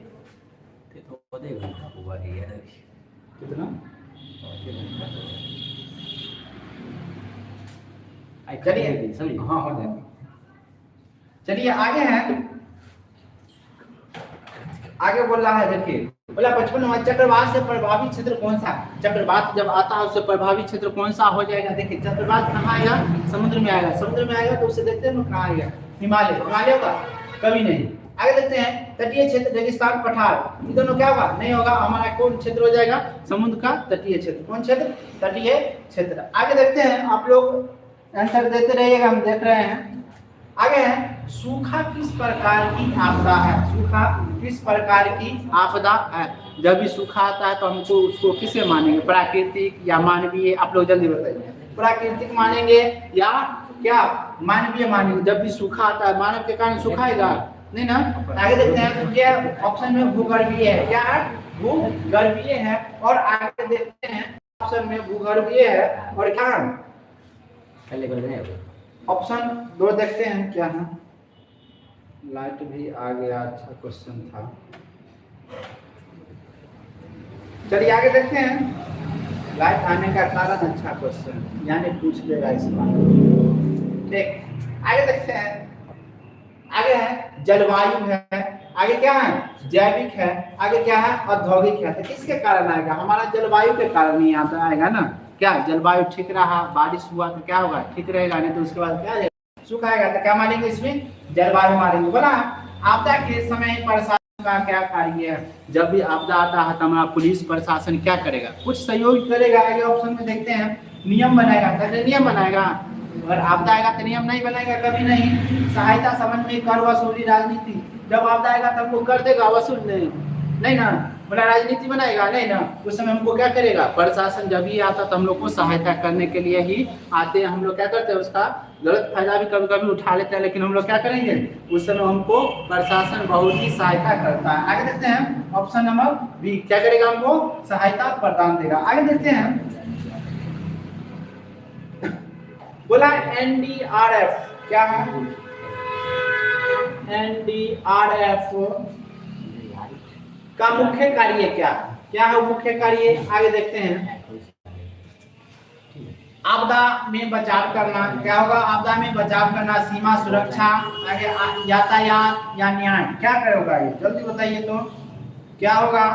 कितना? चलिए, हाँ हो जाए। चलिए आगे हैं, आगे बोल रहा है, देखिए बोला 55 चक्रवात से प्रभावित क्षेत्र कौन सा? चक्रवात जब आता है उससे प्रभावित क्षेत्र कौन सा हो जाएगा? देखिए चक्रवात कहाँ आएगा, समुद्र में आएगा। समुद्र में आएगा तो उससे देखते हैं कहाँ आएगा, हिमालय। हिमालय होगा? कभी नहीं। आगे देखते हैं तटीय क्षेत्र, रेगिस्तान, पठार, ये दोनों क्या होगा, नहीं होगा। हमारा कौन क्षेत्र हो जाएगा, समुद्र का तटीय क्षेत्र। कौन क्षेत्र? तटीय क्षेत्र। आगे देखते हैं, आप लोग आंसर देते रहिएगा, हम देख रहे हैं। आगे है सूखा किस प्रकार की आपदा है? सूखा किस प्रकार की आपदा है? जब भी सूखा आता है तो हमको उसको किसे मानेंगे, प्राकृतिक या मानवीय? आप लोग जल्दी बताइए, प्राकृतिक मानेंगे या क्या मानवीय मानेंगे? जब भी सूखा आता है मानव के कारण सुखाएगा नहीं ना। आगे देखते हैं, ये ऑप्शन में भूगर्भीय है। क्या है? भूगर्भीय है। और आगे देखते हैं ऑप्शन में भूगर्भीय है और क्या है, ऑप्शन 2 देखते हैं क्या है। लाइट भी आ गया, अच्छा क्वेश्चन था। चलिए आगे देखते हैं, लाइट आने का कारण अच्छा क्वेश्चन, यानी पूछ लेगा इस बार, ठीक। आगे देखते हैं, आगे है जलवायु है, आगे क्या है, जैविक है, आगे क्या है, औद्योगिक है। तो किसके कारण आएगा? हमारा जलवायु के कारण ही आता आएगा ना। क्या जलवायु ठीक रहा, बारिश हुआ तो क्या होगा, ठीक रहेगा, नहीं तो उसके बाद क्या सुखाएगा। तो क्या मानेंगे इसमें, जलवायु मानेंगे। बोला आपदा के समय प्रशासन का क्या कार्य है? जब भी आपदा आता है तो हमारा पुलिस प्रशासन क्या करेगा, कुछ सहयोग करेगा। आगे ऑप्शन में देखते हैं, नियम बनाएगा। नियम बनाएगा, अगर आपदा आएगा तो नियम नहीं बनाएगा, कभी नहीं। सहायता, समन्वय, कर वसूली, राजनीति। जब आपदा आएगा तो हमको कर देगा, वसूल नहीं ना। बोला राजनीति बनाएगा, नहीं ना। उस समय हमको क्या करेगा, प्रशासन जब भी आता तो हम लोग को सहायता करने के लिए ही आते हैं। हम लोग क्या करते हैं, उसका गलत फायदा भी कभी कभी उठा लेते हैं, लेकिन हम लोग क्या करेंगे, उस समय हमको प्रशासन बहुत ही सहायता करता है। आगे देखते हैं, ऑप्शन नंबर बी, क्या करेगा, हमको सहायता प्रदान देगा। आगे देखते हैं, बोला एनडीआरएफ क्या है? एनडीआरएफ का मुख्य कार्य क्या है? क्या है मुख्य कार्य, आगे देखते हैं। आपदा में बचाव करना, क्या होगा, आपदा में बचाव करना, सीमा सुरक्षा, आगे यातायात या न्याय, क्या करेगा ये, जल्दी बताइए तो क्या होगा।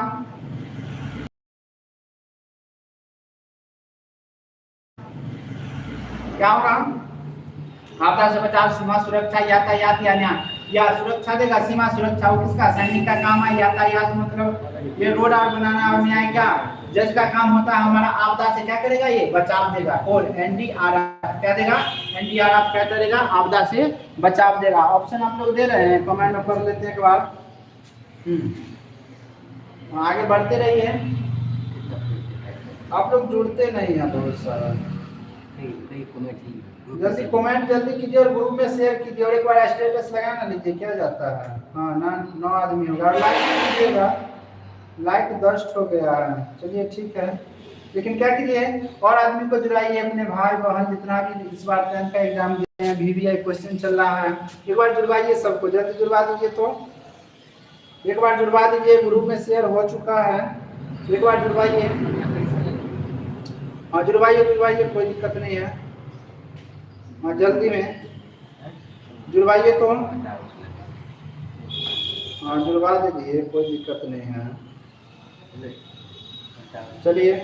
क्या होगा, आपदा से बचाव, सीमा सुरक्षा, यातायात या न्याय। या सुरक्षा देगा, सीमा सुरक्षा वो किसका, सैनिक का काम है। यातायात मतलब ये रोड और बनाना, और न्याय क्या, जज का काम होता है हमारा। आपदा से क्या करेगा, ये बचाव देगा। और एनडीआरएफ क्या देगा, एनडीआरएफ क्या करेगा, आपदा से बचाव देगा। ऑप्शन आप लोग दे रहे हैं, कमेंट में कर लेते हैं एक बार। आगे बढ़ते रहिए, आप लोग जुड़ते नहीं हैं बहुत सारा। जल्दी कमेंट जल्दी कीजिए और ग्रुप में शेयर कीजिए, और एक बार स्टेटस लगा ना लीजिए, क्या जाता है। हाँ ना, 9 आदमी होगा, लाइक कीजिएगा, लाइक 10 हो गया है, चलिए ठीक है। लेकिन क्या कीजिए, और आदमी को जुड़ाइए, अपने भाई बहन जितना भी इस बार 10th का एग्जाम दिए हैं, VVI क्वेश्चन चल रहा है, एक बार जुड़वाइए सबको, जल्दी जुड़वा दीजिए। तो एक बार जुड़वा दीजिए, ग्रुप में शेयर हो चुका है, एक बार जुड़वाइए। हाँ जुड़वाइए, कोई दिक्कत नहीं है। हाँ जल्दी में जुड़वाइए तो, हाँ जुड़वा दीजिए, कोई दिक्कत नहीं है। चलिए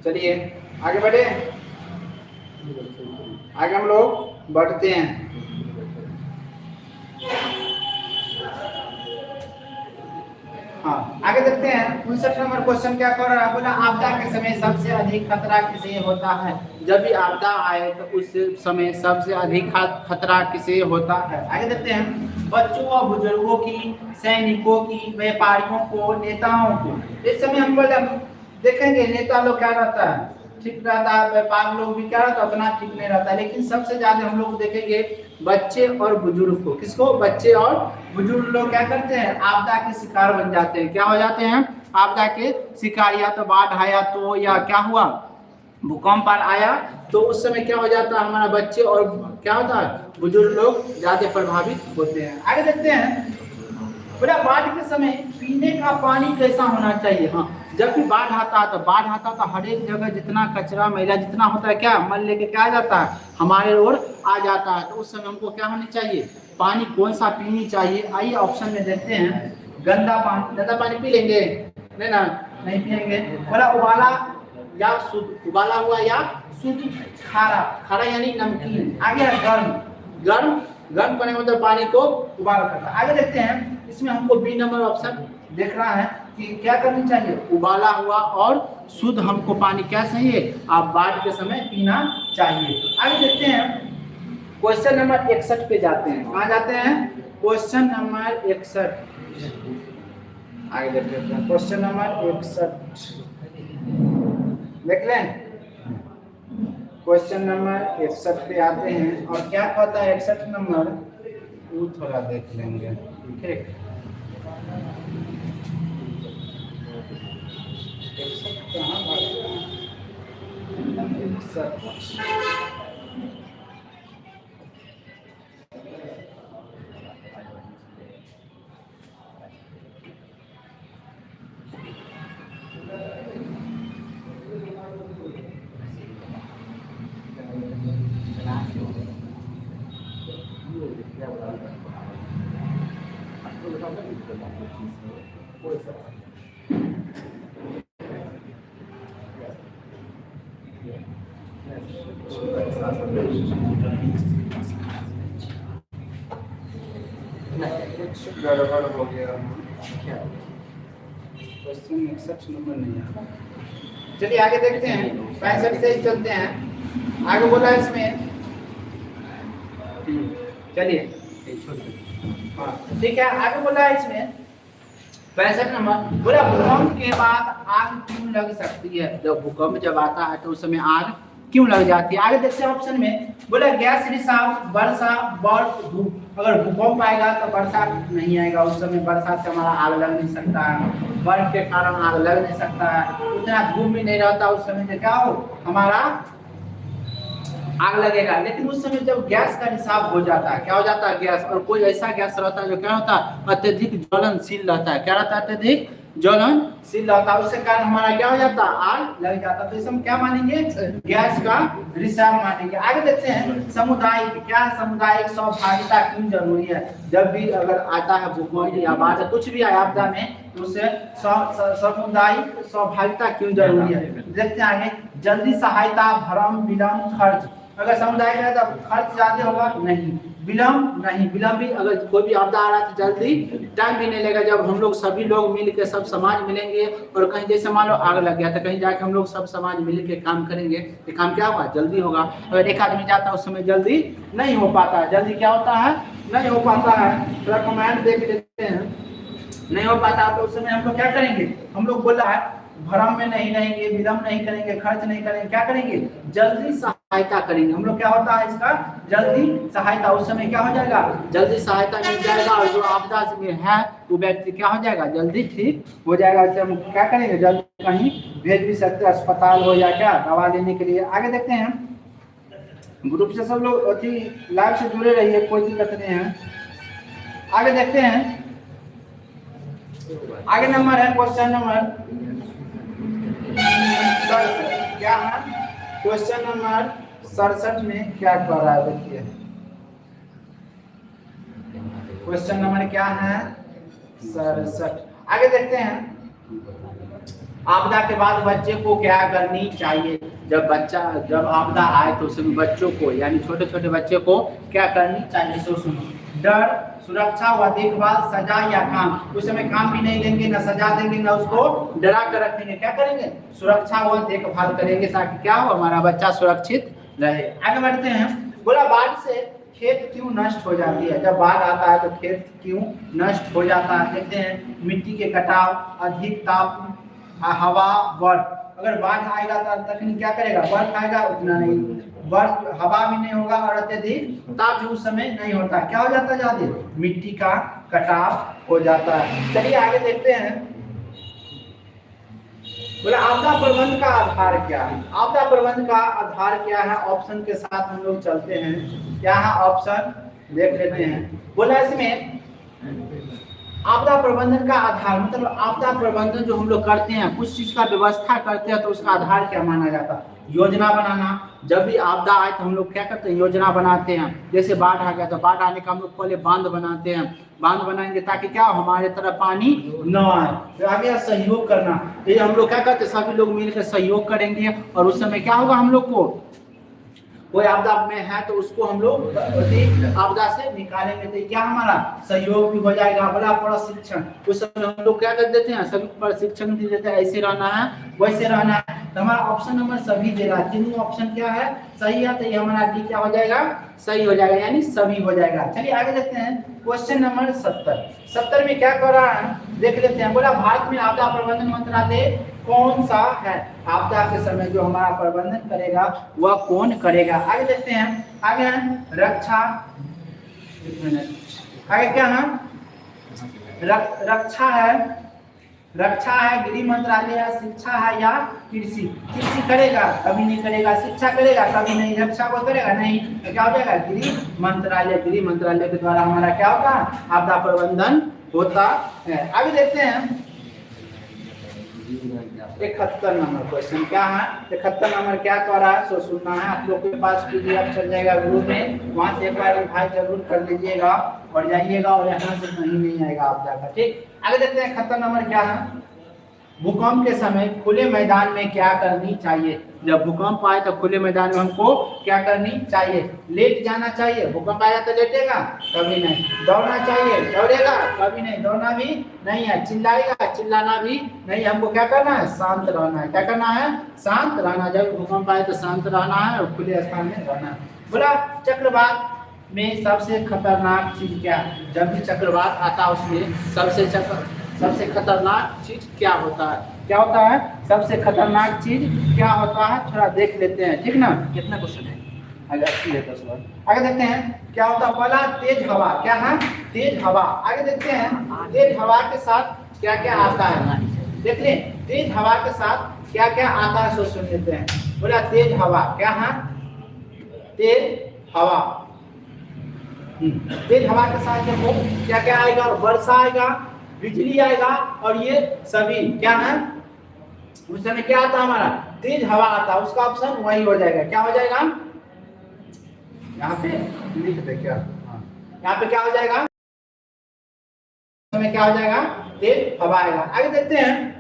चलिए आगे बढ़े, आगे हम लोग बढ़ते हैं। हाँ आगे देखते हैं। 59 नंबर क्वेश्चन क्या कर रहा है, बोला आपदा के समय सबसे अधिक खतरा किसे होता है। जब भी आपदा आए तो उस समय सबसे अधिक खतरा किसे होता है। आगे देखते हैं। बच्चों और बुजुर्गों की, सैनिकों की, व्यापारियों को, नेताओं को। इस समय हम बोले देखेंगे नेता लोग क्या रहता है, ठीक रहता है, व्यापार लोग भी क्या रहता है, उतना ठीक नहीं रहता है। लेकिन सबसे ज्यादा हम लोग देखेंगे बच्चे और बुजुर्ग को। किसको, बच्चे और बुजुर्ग लोग क्या करते हैं, आपदा के शिकार बन जाते हैं। क्या हो जाते हैं, आपदा के शिकार। या तो बाढ़ आया तो, या क्या हुआ, भूकंप आया तो उस समय क्या हो जाता है, हमारा बच्चे और क्या होता है, बुजुर्ग लोग ज्यादा प्रभावित होते हैं। आगे देखते हैं। बोला बाढ़ के समय पीने का पानी कैसा होना चाहिए। हाँ जब भी बाढ़ आता है तो हर एक जगह जितना कचरा मैला जितना होता है, क्या मल लेके क्या आ जाता है, हमारे ओर आ जाता है। तो उस समय हमको क्या होनी चाहिए, पानी कौन सा पीनी चाहिए। आइए ऑप्शन में देखते हैं। गंदा पानी पी लेंगे, नहीं ना, नहीं पियेंगे। बोला उबाला या शुद्ध, उबाला हुआ या शुद्ध, खारा यानी नमकीन। आगे गर्म करने मतलब पानी को उबाल करता। आगे देखते हैं। इसमें हमको बी नंबर ऑप्शन देख रहा है कि क्या करनी चाहिए, उबाला हुआ और शुद्ध हमको पानी क्या चाहिए, आप बाढ़ के समय पीना चाहिए। आगे देखते हैं। क्वेश्चन नंबर 61 पे जाते हैं। कहाँ जाते हैं, क्वेश्चन नंबर 61। आगे देखते हैं क्वेश्चन नंबर 61, देख लें। क्वेश्चन नंबर 61 पे आते हैं और क्या कहता है 61 नंबर, वो थोड़ा देख लेंगे। ठीक, कहाँ गड़बड़ हो गया, क्वेश्चन 61 नंबर नहीं है। चलिए आगे देखते हैं। 65 से ही चलते हैं। आगे बोला इसमें, चलिए हाँ ठीक है। आगे बोला इसमें 65 नंबर, बोला भूकंप के बाद आग क्यों लग सकती है। जब भूकंप जब आता है तो उस समय आग क्यों लग जाती है। आगे देखते हैं ऑप्शन में, बोला गैस रिसाव, वर्षा, बर्फ, धूप। अगर भूकंप आएगा तो बरसात नहीं आएगा, उस समय बरसात से हमारा आग लग नहीं सकता है, बर्फ के कारण आग लग नहीं सकता है, उतना धूप भी नहीं रहता उस समय में, क्या हो हमारा आग लगेगा। लेकिन उस समय जब गैस का रिसाव हो जाता है, क्या हो जाता है गैस, और कोई ऐसा गैस रहता है जो क्या होता है अत्यधिक ज्वलनशील रहता है, क्या रहता है अत्यधिक ज्वलनशील रहता है, उससे कारण हमारा क्या हो जाता है आग लग जाता है। तो इसे हम क्या मानेंगे, गैस का रिसाव मानेंगे। आगे देखते हैं सामुदायिक, क्या सामुदायिक सहभागिता क्यों जरूरी है। जब भी अगर आता है भूकंप या बाढ़ कुछ भी आए आपदा में, तो उससे सामुदायिक सहभागिता क्यों जरूरी है। देखते हैं आगे, जल्दी सहायता, भ्रम, विलंब, खर्च। अगर समुदाय का तो खर्च ज्यादा होगा नहीं, विलंब नहीं, विलंब भी अगर कोई भी आपदा आ रहा है तो जल्दी टाइम भी नहीं लगेगा। जब हम लोग सभी लोग मिल के सब समाज मिलेंगे और कहीं जैसे मान लो आग लग गया तो कहीं जाके हम लोग सब समाज मिल के काम करेंगे तो काम क्या होगा जल्दी होगा। अगर एक आदमी जाता है उस समय जल्दी नहीं हो पाता है, जल्दी क्या होता है नहीं हो पाता है। थोड़ा कमेंट देख लेते हैं, नहीं हो पाता तो उस समय हम लोग क्या करेंगे, हम लोग बोल रहा है भ्रम में नहीं रहेंगे, विलंब नहीं करेंगे, खर्च नहीं करेंगे, क्या करेंगे जल्दी सहायता करेंगे। हम लोग क्या होता है इसका जल्दी सहायता, उस समय क्या हो जाएगा जल्दी सहायता मिल जाएगा और जो आपदा में है वो व्यक्ति क्या हो जाएगा जल्दी ठीक हो जाएगा। इससे हम क्या करेंगे जल्दी कहीं भेज भी सकते हैं, अस्पताल हो या क्या दवा लेने के लिए। आगे देखते हैं, ग्रुप से सब लोग अति लाइव से जुड़े रहिए, कोई दिक्कत नहीं है। आगे देखते हैं, आगे नंबर है क्वेश्चन नंबर 67, क्या है क्वेश्चन नंबर 67 में क्या कर रहा है देखिए, क्वेश्चन नंबर क्या है 67। आगे देखते हैं, आपदा के बाद बच्चे को क्या करनी चाहिए। जब आपदा आए तो उसमें बच्चों को यानी छोटे छोटे बच्चे को क्या करनी चाहिए। सो सुनो, डर, सुरक्षा व देखभाल, सजा या काम। उस समय काम भी नहीं देंगे, ना सजा देंगे, ना उसको डरा कर रखेंगे, क्या करेंगे सुरक्षा व देखभाल करेंगे ताकि क्या हो हमारा बच्चा सुरक्षित रहे। आगे बढ़ते हैं, बोला बाढ़ से खेत क्यों नष्ट हो जाती है। जब बाढ़ आता है तो खेत क्यों नष्ट हो जाता है। देखते हैं, मिट्टी के कटाव, अधिक ताप, हवा, बर्फ। अगर बाढ़ आएगा तो तकनीक क्या करेगा, बर्फ आएगा उतना नहीं, बर्फ हवा भी नहीं होगा और अत्यधिक ताप भी उस समय नहीं होता, क्या हो जाता है ज्यादा मिट्टी का कटाव हो जाता है। चलिए आगे देखते हैं, बोला आपदा प्रबंध का आधार क्या है। आपदा प्रबंध का आधार क्या है, ऑप्शन के साथ हम लोग चलते हैं, क्या है ऑप्शन देख लेते हैं। बोला इसमें आपदा प्रबंधन का आधार मतलब आपदा प्रबंधन जो हम लोग करते हैं, कुछ चीज का व्यवस्था करते हैं तो उसका आधार क्या माना जाता है, योजना बनाना। जब भी आपदा आए तो हम लोग क्या करते हैं योजना बनाते हैं। जैसे बाढ़ आ गया तो बाढ़ आने का हम लोग पहले बांध बनाते हैं, बांध बनाएंगे ताकि क्या हमारे तरफ पानी न आए, तो आगे सहयोग करना। तो ये हम लोग क्या करते हैं सभी लोग मिलकर सहयोग करेंगे और उस समय क्या होगा हम लोग को कोई आपदा में है तो उसको हम लोग आपदा से निकालेंगे, तो क्या हमारा सहयोग भी हो जाएगा। बड़ा प्रशिक्षण, उस समय हम लोग क्या कर देते हैं सभी प्रशिक्षण दे देते हैं, ऐसे रहना है वैसे रहना है। तो हमारा ऑप्शन नंबर सभी दे रहा है, तीनों ऑप्शन क्या है सही है, तो ये हमारा डी क्या हो जाएगा सही हो जाएगा, यानी सभी हो जाएगा। चलिए आगे देखते हैं, क्वेश्चन नंबर 70 में क्या कर रहा है देख लेते हैं। बोला भारत में आपदा प्रबंधन मंत्रालय कौन सा है। आपदा के समय जो हमारा प्रबंधन करेगा वह कौन करेगा। आगे देखते हैं, आगे रक्षा, आगे क्या है रक्षा है, गृह मंत्रालय है, शिक्षा है या कृषि। कृषि करेगा कभी नहीं करेगा, शिक्षा करेगा कभी नहीं, रक्षा को करेगा नहीं, तो क्या हो जाएगा गृह मंत्रालय। गृह मंत्रालय के द्वारा हमारा क्या होता है आपदा प्रबंधन होता है। आगे देखते हैं 71 नंबर क्वेश्चन क्या है, 71 नंबर क्या कर रहा है सो सुनना है। आप लोग के पास PDF चल जाएगा ग्रुप में, वहां से एक बार रिवाइज जरूर कर लीजिएगा और जाइएगा और यहाँ से कहीं नहीं आएगा आपदा का, ठीक। आगे देखते हैं 71 नंबर क्या है, भूकंप के समय खुले मैदान में क्या करनी चाहिए। जब भूकंप आए तो खुले मैदान में हमको क्या करनी चाहिए, लेट जाना चाहिए। भूकंप आया तो लेटेगा कभी नहीं, दौड़ना चाहिए दौड़ेगा कभी नहीं, दौड़ना भी नहीं है, चिल्लाएगा चिल्लाना भी नहीं, हमको क्या करना है शांत रहना है। क्या करना है शांत रहना, जब भूकंप आए तो शांत रहना है और खुले स्थान में रहना है। बोला चक्रवात में सबसे खतरनाक चीज क्या है। जब भी चक्रवात आता है उसमें सबसे खतरनाक चीज क्या होता है। क्या होता है सबसे खतरनाक चीज क्या होता है, थोड़ा देख लेते हैं, ठीक ना। कितना क्वेश्चन है? आगे 80 है 10 बार। आगे देखते हैं क्या होता है, पहला तेज हवा, क्या है तेज हवा। आगे देखते हैं तेज हवा के साथ क्या क्या आता है, देख लें तेज हवा के साथ क्या क्या आता है, सो सुन लेते हैं। बोला तेज हवा क्या है, तेज हवा। तेज हवा के साथ देखो क्या क्या आएगा, वर्षा आएगा, बिजली आएगा, और ये सभी क्या है, उस समय क्या आता है हमारा तेज हवा आता है, उसका ऑप्शन वही हो जाएगा, क्या हो जाएगा यहाँ पे लिख दे क्या, यहाँ पे क्या हो जाएगा, समय क्या हो जाएगा तेज हवा आएगा। आगे देखते हैं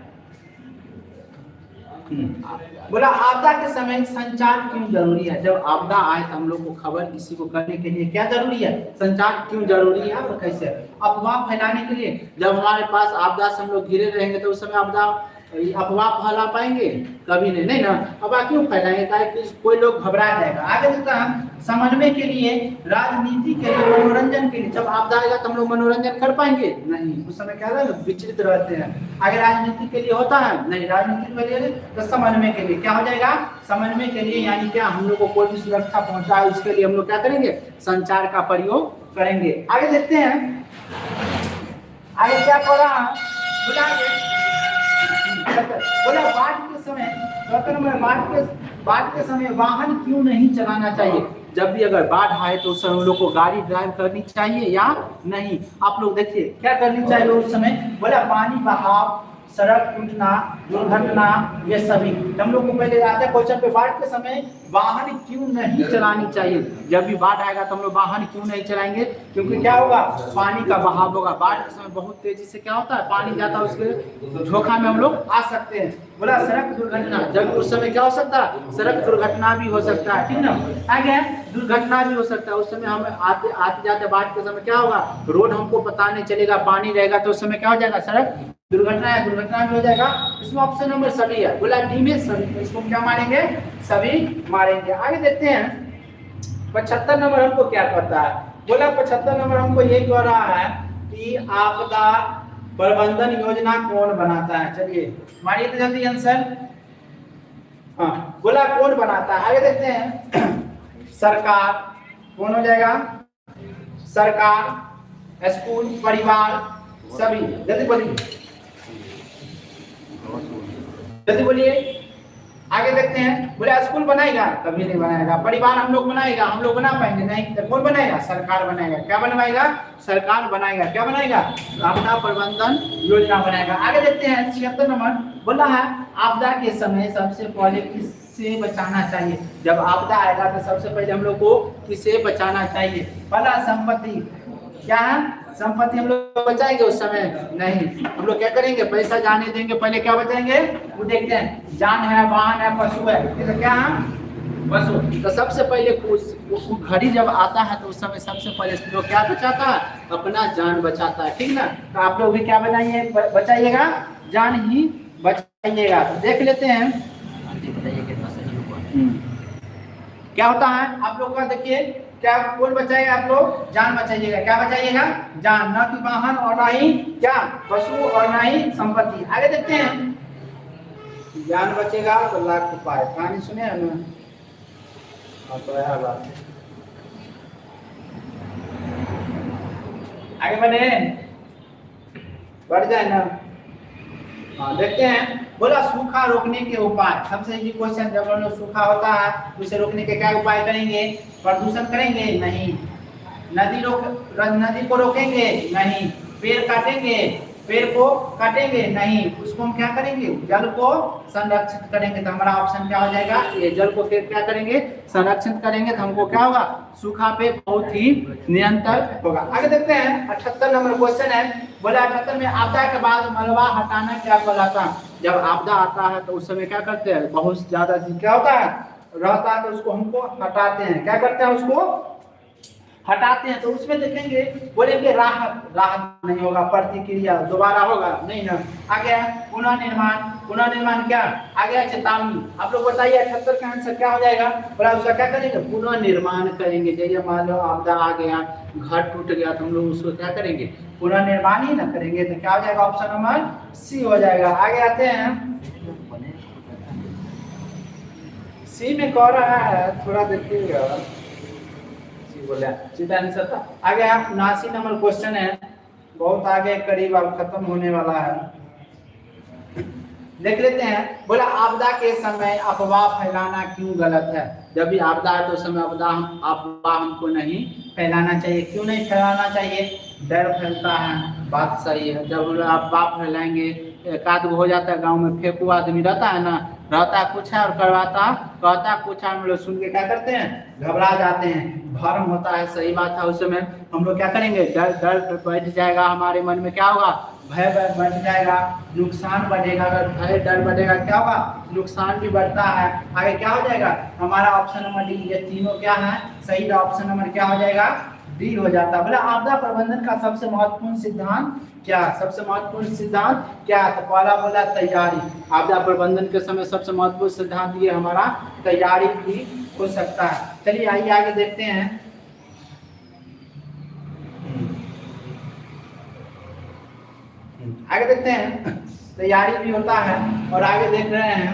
बोला आपदा के समय संचार क्यों जरूरी है। जब आपदा आए तो हम लोग को खबर किसी को करने के लिए क्या जरूरी है, संचार क्यों जरूरी है और कैसे, अफवाह फैलाने के लिए। जब हमारे पास आपदा से हम लोग घिरे रहेंगे तो उस समय आपदा अफवाह फैला पाएंगे, कभी नहीं, नहीं ना। अफवाह क्यों फैलाएंगे, कि कोई लोग घबरा जाएगा। आगे देखता है समन्वय के लिए, राजनीति के लिए, मनोरंजन के लिए। जब आपदा आएगा तो हम लोग मनोरंजन कर पाएंगे नहीं, उस समय क्या है विचलित रहते हैं। आगे राजनीति के लिए होता है नहीं, राजनीति के लिए तो समन्वय के लिए क्या हो जाएगा, समन्वय के लिए, यानी क्या हम लोग को कोई भी सुरक्षा पहुंचाए उसके लिए हम लोग क्या करेंगे, संचार का प्रयोग करेंगे। आगे देखते हैं आगे क्या पढ़ा, बोला बाढ़ के समय, बाढ़ के समय वाहन क्यों नहीं चलाना चाहिए। जब भी अगर बाढ़ आए तो उस समय हम लोग को गाड़ी ड्राइव करनी चाहिए या नहीं। आप लोग देखिए क्या करनी चाहिए उस समय, बोला पानी बहाव, सड़क टूटना, दुर्घटना, ये सभी। हम लोग को पहले आते हैं क्वेश्चन पे, बाढ़ के समय वाहन क्यों नहीं चलानी चाहिए। जब भी बाढ़ आएगा तो हम लोग वाहन क्यों नहीं चलाएंगे, क्योंकि क्या होगा पानी का बहाव होगा। बाढ़ के समय बहुत तेजी से क्या होता है पानी जाता है, उसके धोखा में हम लोग आ सकते हैं। बोला सड़क दुर्घटना, जब उस समय क्या हो सकता है, सड़क दुर्घटना भी हो सकता है, ठीक ना। आगे दुर्घटना भी हो सकता है, उस समय हम आते जाते बाढ़ के समय क्या होगा, रोड हमको पता नहीं चलेगा, पानी रहेगा तो उस समय क्या हो जाएगा, सड़क दुर्घटना भी हो जाएगा। इसमें ऑप्शन नंबर सभी है, बोला डी में सभी, तो इसको क्या मारेंगे, सभी मारेंगे। आगे देखते हैं 75 नंबर हमको क्या कहता है। बोला 75 नंबर हमको ये कह रहा है कि आपदा प्रबंधन योजना कौन बनाता है। चलिए मारिए तो जल्दी आंसर। हाँ बोला कौन बनाता है। आगे देखते हैं सरकार, कौन हो जाएगा, सरकार, स्कूल, परिवार, सभी। जल्दी बोलिए, जल्दी बोलिए। आगे देखते हैं, बोले स्कूल बनाएगा, कभी नहीं बनाएगा। परिवार हम लोग बनाएगा, हम लोग बना पाएंगे नहीं, तो कौन बनाएगा, सरकार बनाएगा। क्या बनवाएगा, सरकार बनाएगा। क्या बनाएगा, आपदा प्रबंधन योजना बनाएगा। आगे देखते हैं 76 नंबर, बोला है आपदा के समय सबसे पहले किससे बचाना चाहिए। जब आपदा आएगा तो सबसे पहले हम लोग को किससे बचाना चाहिए। पहला संपत्ति, क्या है संपत्ति हम लोग बचाएंगे उस समय नहीं, हम लोग क्या करेंगे, पैसा जाने देंगे, पहले क्या बचाएंगे वो देखते हैं। जान है, वाहन है, पशु है, तो क्या है पशु। तो सबसे पहले घड़ी जब आता है तो उस समय सबसे पहले लोग क्या बचाता है, अपना जान बचाता है, ठीक ना। तो आप लोग भी क्या बचाइएगा, जान ही बचाइएगा। तो देख लेते हैं क्या होता है आप लोग का। देखिए क्या कौन बचाएगा, आप लोग जान बचाइएगा। क्या बचाइएगा, जान, ना कि वाहन और ना ही क्या पशु और ना ही संपत्ति। आगे देखते हैं, जान बचेगा तो लाख उपाय, कहानी सुने ना। तो यह बात आगे बढ़े, बढ़ जाए ना। हाँ देखते हैं, बोला सूखा रोकने के उपाय। सबसे इजी क्वेश्चन, जब हम लोग सूखा होता है उसे रोकने के क्या उपाय करेंगे, प्रदूषण करेंगे नहीं, नदी को रोकेंगे नहीं, पेड़ को काटेंगे नहीं, उसको हम क्या करेंगे, जल को संरक्षित करेंगे। तो हमारा ऑप्शन क्या हो जाएगा, ये जल को क्या करेंगे, संरक्षित करेंगे, तो हमको क्या होगा, सूखा पे बहुत ही निरंतर होगा। आगे देखते हैं 78 नंबर क्वेश्चन है, बोला 78 में आपदा के बाद मलबा हटाना क्या कहलाता है। जब आपदा आता है तो उस समय क्या करते हैं, बहुत ज्यादा क्या होता है रहता है, तो उसको हमको हटाते हैं। क्या करते हैं, उसको हटाते हैं। तो उसमें देखेंगे, बोलेंगे राहत नहीं होगा, प्रतिक्रिया दोबारा होगा नहीं ना। आगे पुनर्निर्माण क्या, आगे चेतावनी। आप लोग बताइए 78 का आंसर क्या हो जाएगा, बोला उसका क्या करेंगे, पुनर्निर्माण करेंगे। जैसे मान लो आपदा आ गया, घर टूट गया, तो हम लोग उसको क्या करेंगे, पुनर्निर्माण ही ना करेंगे तो क्या हो जाएगा, ऑप्शन नंबर सी हो जाएगा। आगे आते हैं, सी में कह रहा है, थोड़ा देखिएगा, सी बोला सीधा आंसर था। आगे 79 नंबर क्वेश्चन है, बहुत आगे करीब अब खत्म होने वाला है, देख लेते हैं। बोला आपदा के समय अफवाह फैलाना क्यों गलत है। जब भी आपदा है तो उस समय अफवाह हमको नहीं फैलाना चाहिए। क्यों नहीं फैलाना चाहिए, डर फैलता है, बात सही है। जब आप अफवाह फैलाएंगे, एक आध हो जाता है गांव में, फेंकू आदमी रहता है ना, रहता कुछ है और करवाता कहता कुछ है, हम लोग सुन के क्या करते हैं, घबरा जाते हैं, भ्रम होता है, सही बात है। उस समय हम लोग क्या करेंगे, डर बैठ जाएगा हमारे मन में, क्या होगा, भय बढ़ जाएगा, नुकसान बढ़ेगा। अगर भय डर बढ़ेगा क्या होगा, नुकसान भी बढ़ता है। आगे क्या हो जाएगा, हमारा ऑप्शन नंबर डी, ये तीनों क्या है सही, ऑप्शन नंबर क्या हो जाएगा, डी हो जाता है। बोला आपदा प्रबंधन का सबसे महत्वपूर्ण सिद्धांत क्या, सबसे महत्वपूर्ण सिद्धांत क्या है, तो पहला बोला तैयारी। आपदा प्रबंधन के समय सबसे महत्वपूर्ण सिद्धांत ये हमारा तैयारी भी हो सकता है। चलिए आइए आगे देखते हैं। आगे देखते हैं, तैयारी भी होता है। और आगे देख रहे हैं,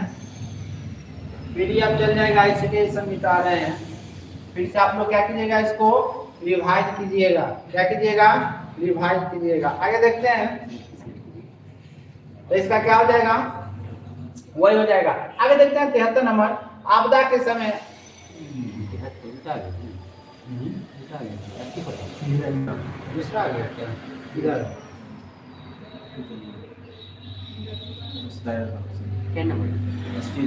पीडीएफ चल जाएगा, इसलिए सब मिटा रहे हैं। फिर से आप लोग क्या कीजिएगा, इसको रिवाइज कीजिएगा, क्या कीजिएगा, रिवाइज कीजिएगा। आगे देखते हैं, तो इसका क्या हो जाएगा, वही हो जाएगा। आगे देखते हैं 73 नंबर, आपदा के समय दूसरा आ गया क्या, इधर क्या नंबर 80।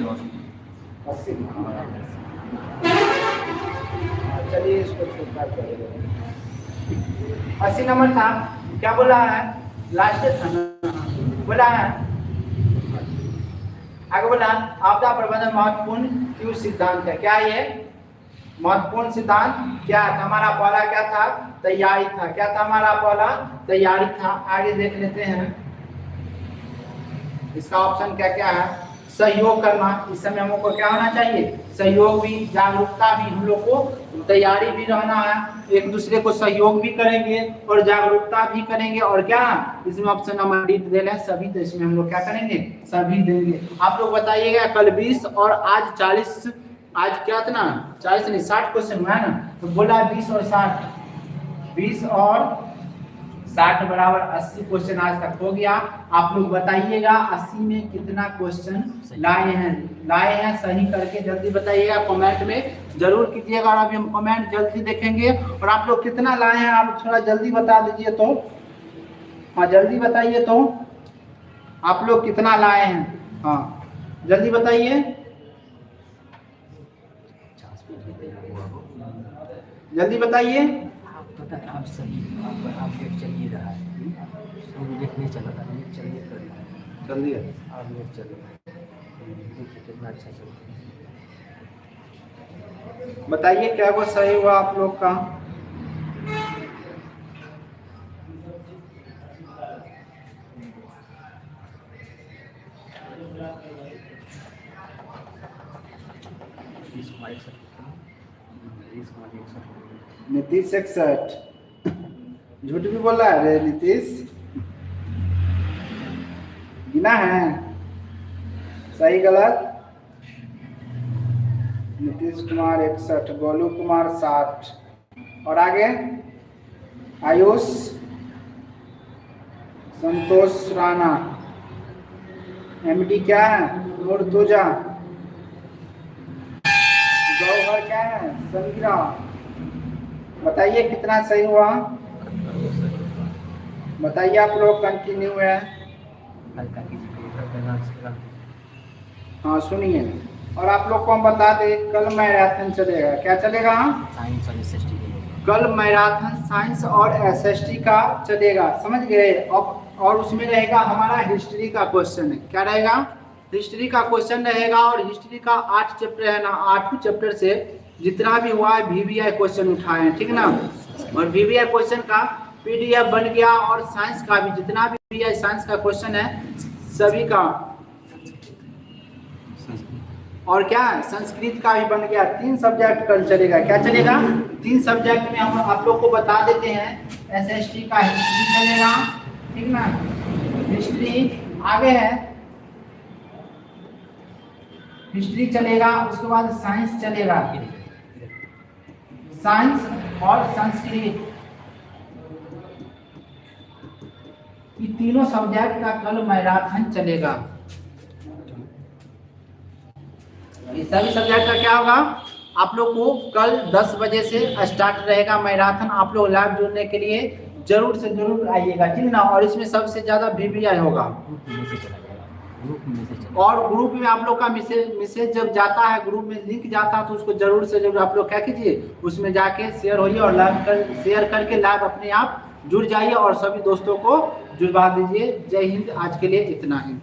चलिए इसको छुटकारा करेंगे। 80 नंबर था, क्या बोला है, लास्ट था ना, बोला है। आगे बोला आपदा प्रबंधन महत्वपूर्ण क्यों सिद्धांत है, क्या ये महत्वपूर्ण सिद्धांत क्या था, हमारा पहला क्या था, तैयारी था। क्या था हमारा पहला, तैयारी था। आगे देख लेते हैं, इसका ऑप्शन क्या क्या है, सहयोग करना। इस समय हमको क्या होना चाहिए, सहयोग भी, जागरूकता भी, हम लोग को तैयारी भी रहना है, एक दूसरे को सहयोग भी करेंगे और जागरूकता भी करेंगे। और क्या इसमें ऑप्शन नंबर डी दे रहे हैं सभी, तो इसमें हम लोग क्या करेंगे, सभी देंगे। आप लोग बताइएगा, कल 20 और आज 40, आज क्या था ना, 40 नहीं 60 क्वेश्चन हुआ है ना, तो बोला 20 और 60, 20 और 60 बराबर 80 क्वेश्चन आज तक हो गया। आप लोग बताइएगा 80 में कितना क्वेश्चन लाए हैं सही करके जल्दी बताइएगा, कमेंट में जरूर कीजिएगा। और अभी हम कमेंट जल्दी देखेंगे, और आप लोग कितना लाए हैं आप थोड़ा जल्दी बता दीजिए तो, हाँ जल्दी बताइए तो, आप लोग कितना लाए हैं, हाँ जल्दी बताइए, जल्दी बताइए। आप सही, आप नेट चल ही रहा है, नेट नहीं चला था, नेट चलिए कर रहा है, जल्दी है, आप नेट चल रहा है, देखिए कितना अच्छा चल रहा है। बताइए क्या वो सही हुआ आप लोग का। नीतीश 61, झूठ भी बोला है रे नीतीश, गिना है सही गलत, नीतीश कुमार 61, गोलू कुमार 60, और आगे आयुष, संतोष राणा, एमडी क्या है, मुर्तुजा, गौहर क्या है, संगिरा। बताइए कितना सही हुआ, बताइए आप लोग, कंटिन्यू है। हाँ सुनिए, और आप लोग को हम बता दें कल मैराथन चलेगा, क्या चलेगा, साइंस और एसएसटी, कल मैराथन साइंस और एसएसटी का चलेगा, समझ गए। अब और उसमें रहेगा हमारा हिस्ट्री का क्वेश्चन है, क्या रहेगा, हिस्ट्री का क्वेश्चन रहेगा। और हिस्ट्री का 8 चैप्टर है ना, 8 चैप्टर से जितना भी हुआ है वीवीआई क्वेश्चन उठाए हैं, ठीक ना। और वीवीआई क्वेश्चन का पीडीएफ बन गया, और साइंस का भी जितना भी वीवीआई साइंस का क्वेश्चन है सभी का, और क्या संस्कृत का भी बन गया। 3 सब्जेक्ट कल चलेगा, क्या चलेगा, 3 सब्जेक्ट में हम आप लोग को बता देते हैं। SST का हिस्ट्री चलेगा, ठीक ना। हिस्ट्री आगे है, हिस्ट्री चलेगा, उसके बाद साइंस चलेगा, साइंस और संस्कृत, ये तीनों सब्जेक्ट का कल मैराथन चलेगा। ये सभी सब्जेक्ट का क्या होगा, आप लोग को कल 10 बजे से स्टार्ट रहेगा मैराथन। आप लोग लाइव जुड़ने के लिए जरूर से जरूर आइएगा, ठीक ना। और इसमें सबसे ज्यादा VVI होगा, और ग्रुप में आप लोग का मैसेज जब जाता है, ग्रुप में लिंक जाता है, तो उसको जरूर से जरूर आप लोग क्या कीजिए, उसमें जाके शेयर होइए और शेयर करके लाइव अपने आप जुड़ जाइए और सभी दोस्तों को जुड़वा दीजिए। जय हिंद, आज के लिए इतना ही।